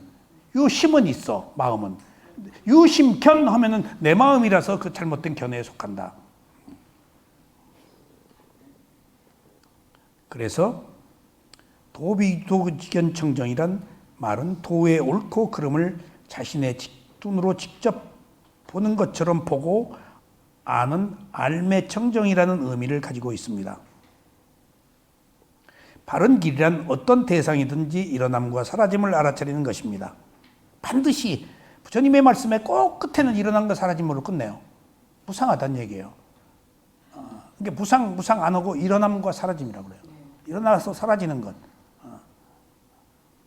유심은 있어, 마음은. 유심견 하면은 내 마음이라서 그 잘못된 견해에 속한다. 그래서 도비도견청정이란 말은 도의 옳고 그름을 자신의 눈으로 직접 보는 것처럼 보고 아는 알매 청정이라는 의미를 가지고 있습니다. 바른 길이란 어떤 대상이든지 일어남과 사라짐을 알아차리는 것입니다. 반드시 부처님의 말씀에 꼭 끝에는 일어남과 사라짐으로 끝내요. 무상하다는 얘기예요. 그러니까 무상 안 하고 일어남과 사라짐이라고 그래요. 일어나서 사라지는 것.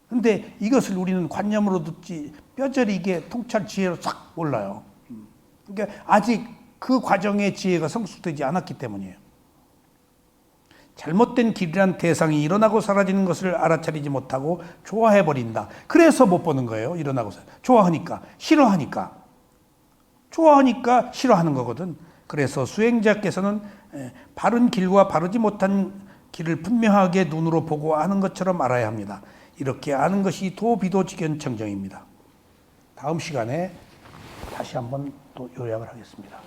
근데 이것을 우리는 관념으로 듣지 뼈저리게 통찰 지혜로 싹 몰라요. 그러니까 아직 그 과정의 지혜가 성숙되지 않았기 때문이에요. 잘못된 길이란 대상이 일어나고 사라지는 것을 알아차리지 못하고 좋아해버린다. 그래서 못 보는 거예요. 일어나고 좋아하니까, 싫어하니까. 좋아하니까 싫어하는 거거든. 그래서 수행자께서는 바른 길과 바르지 못한 길을 분명하게 눈으로 보고 아는 것처럼 알아야 합니다. 이렇게 아는 것이 도비도직견청정입니다. 다음 시간에 다시 한번 또 요약을 하겠습니다.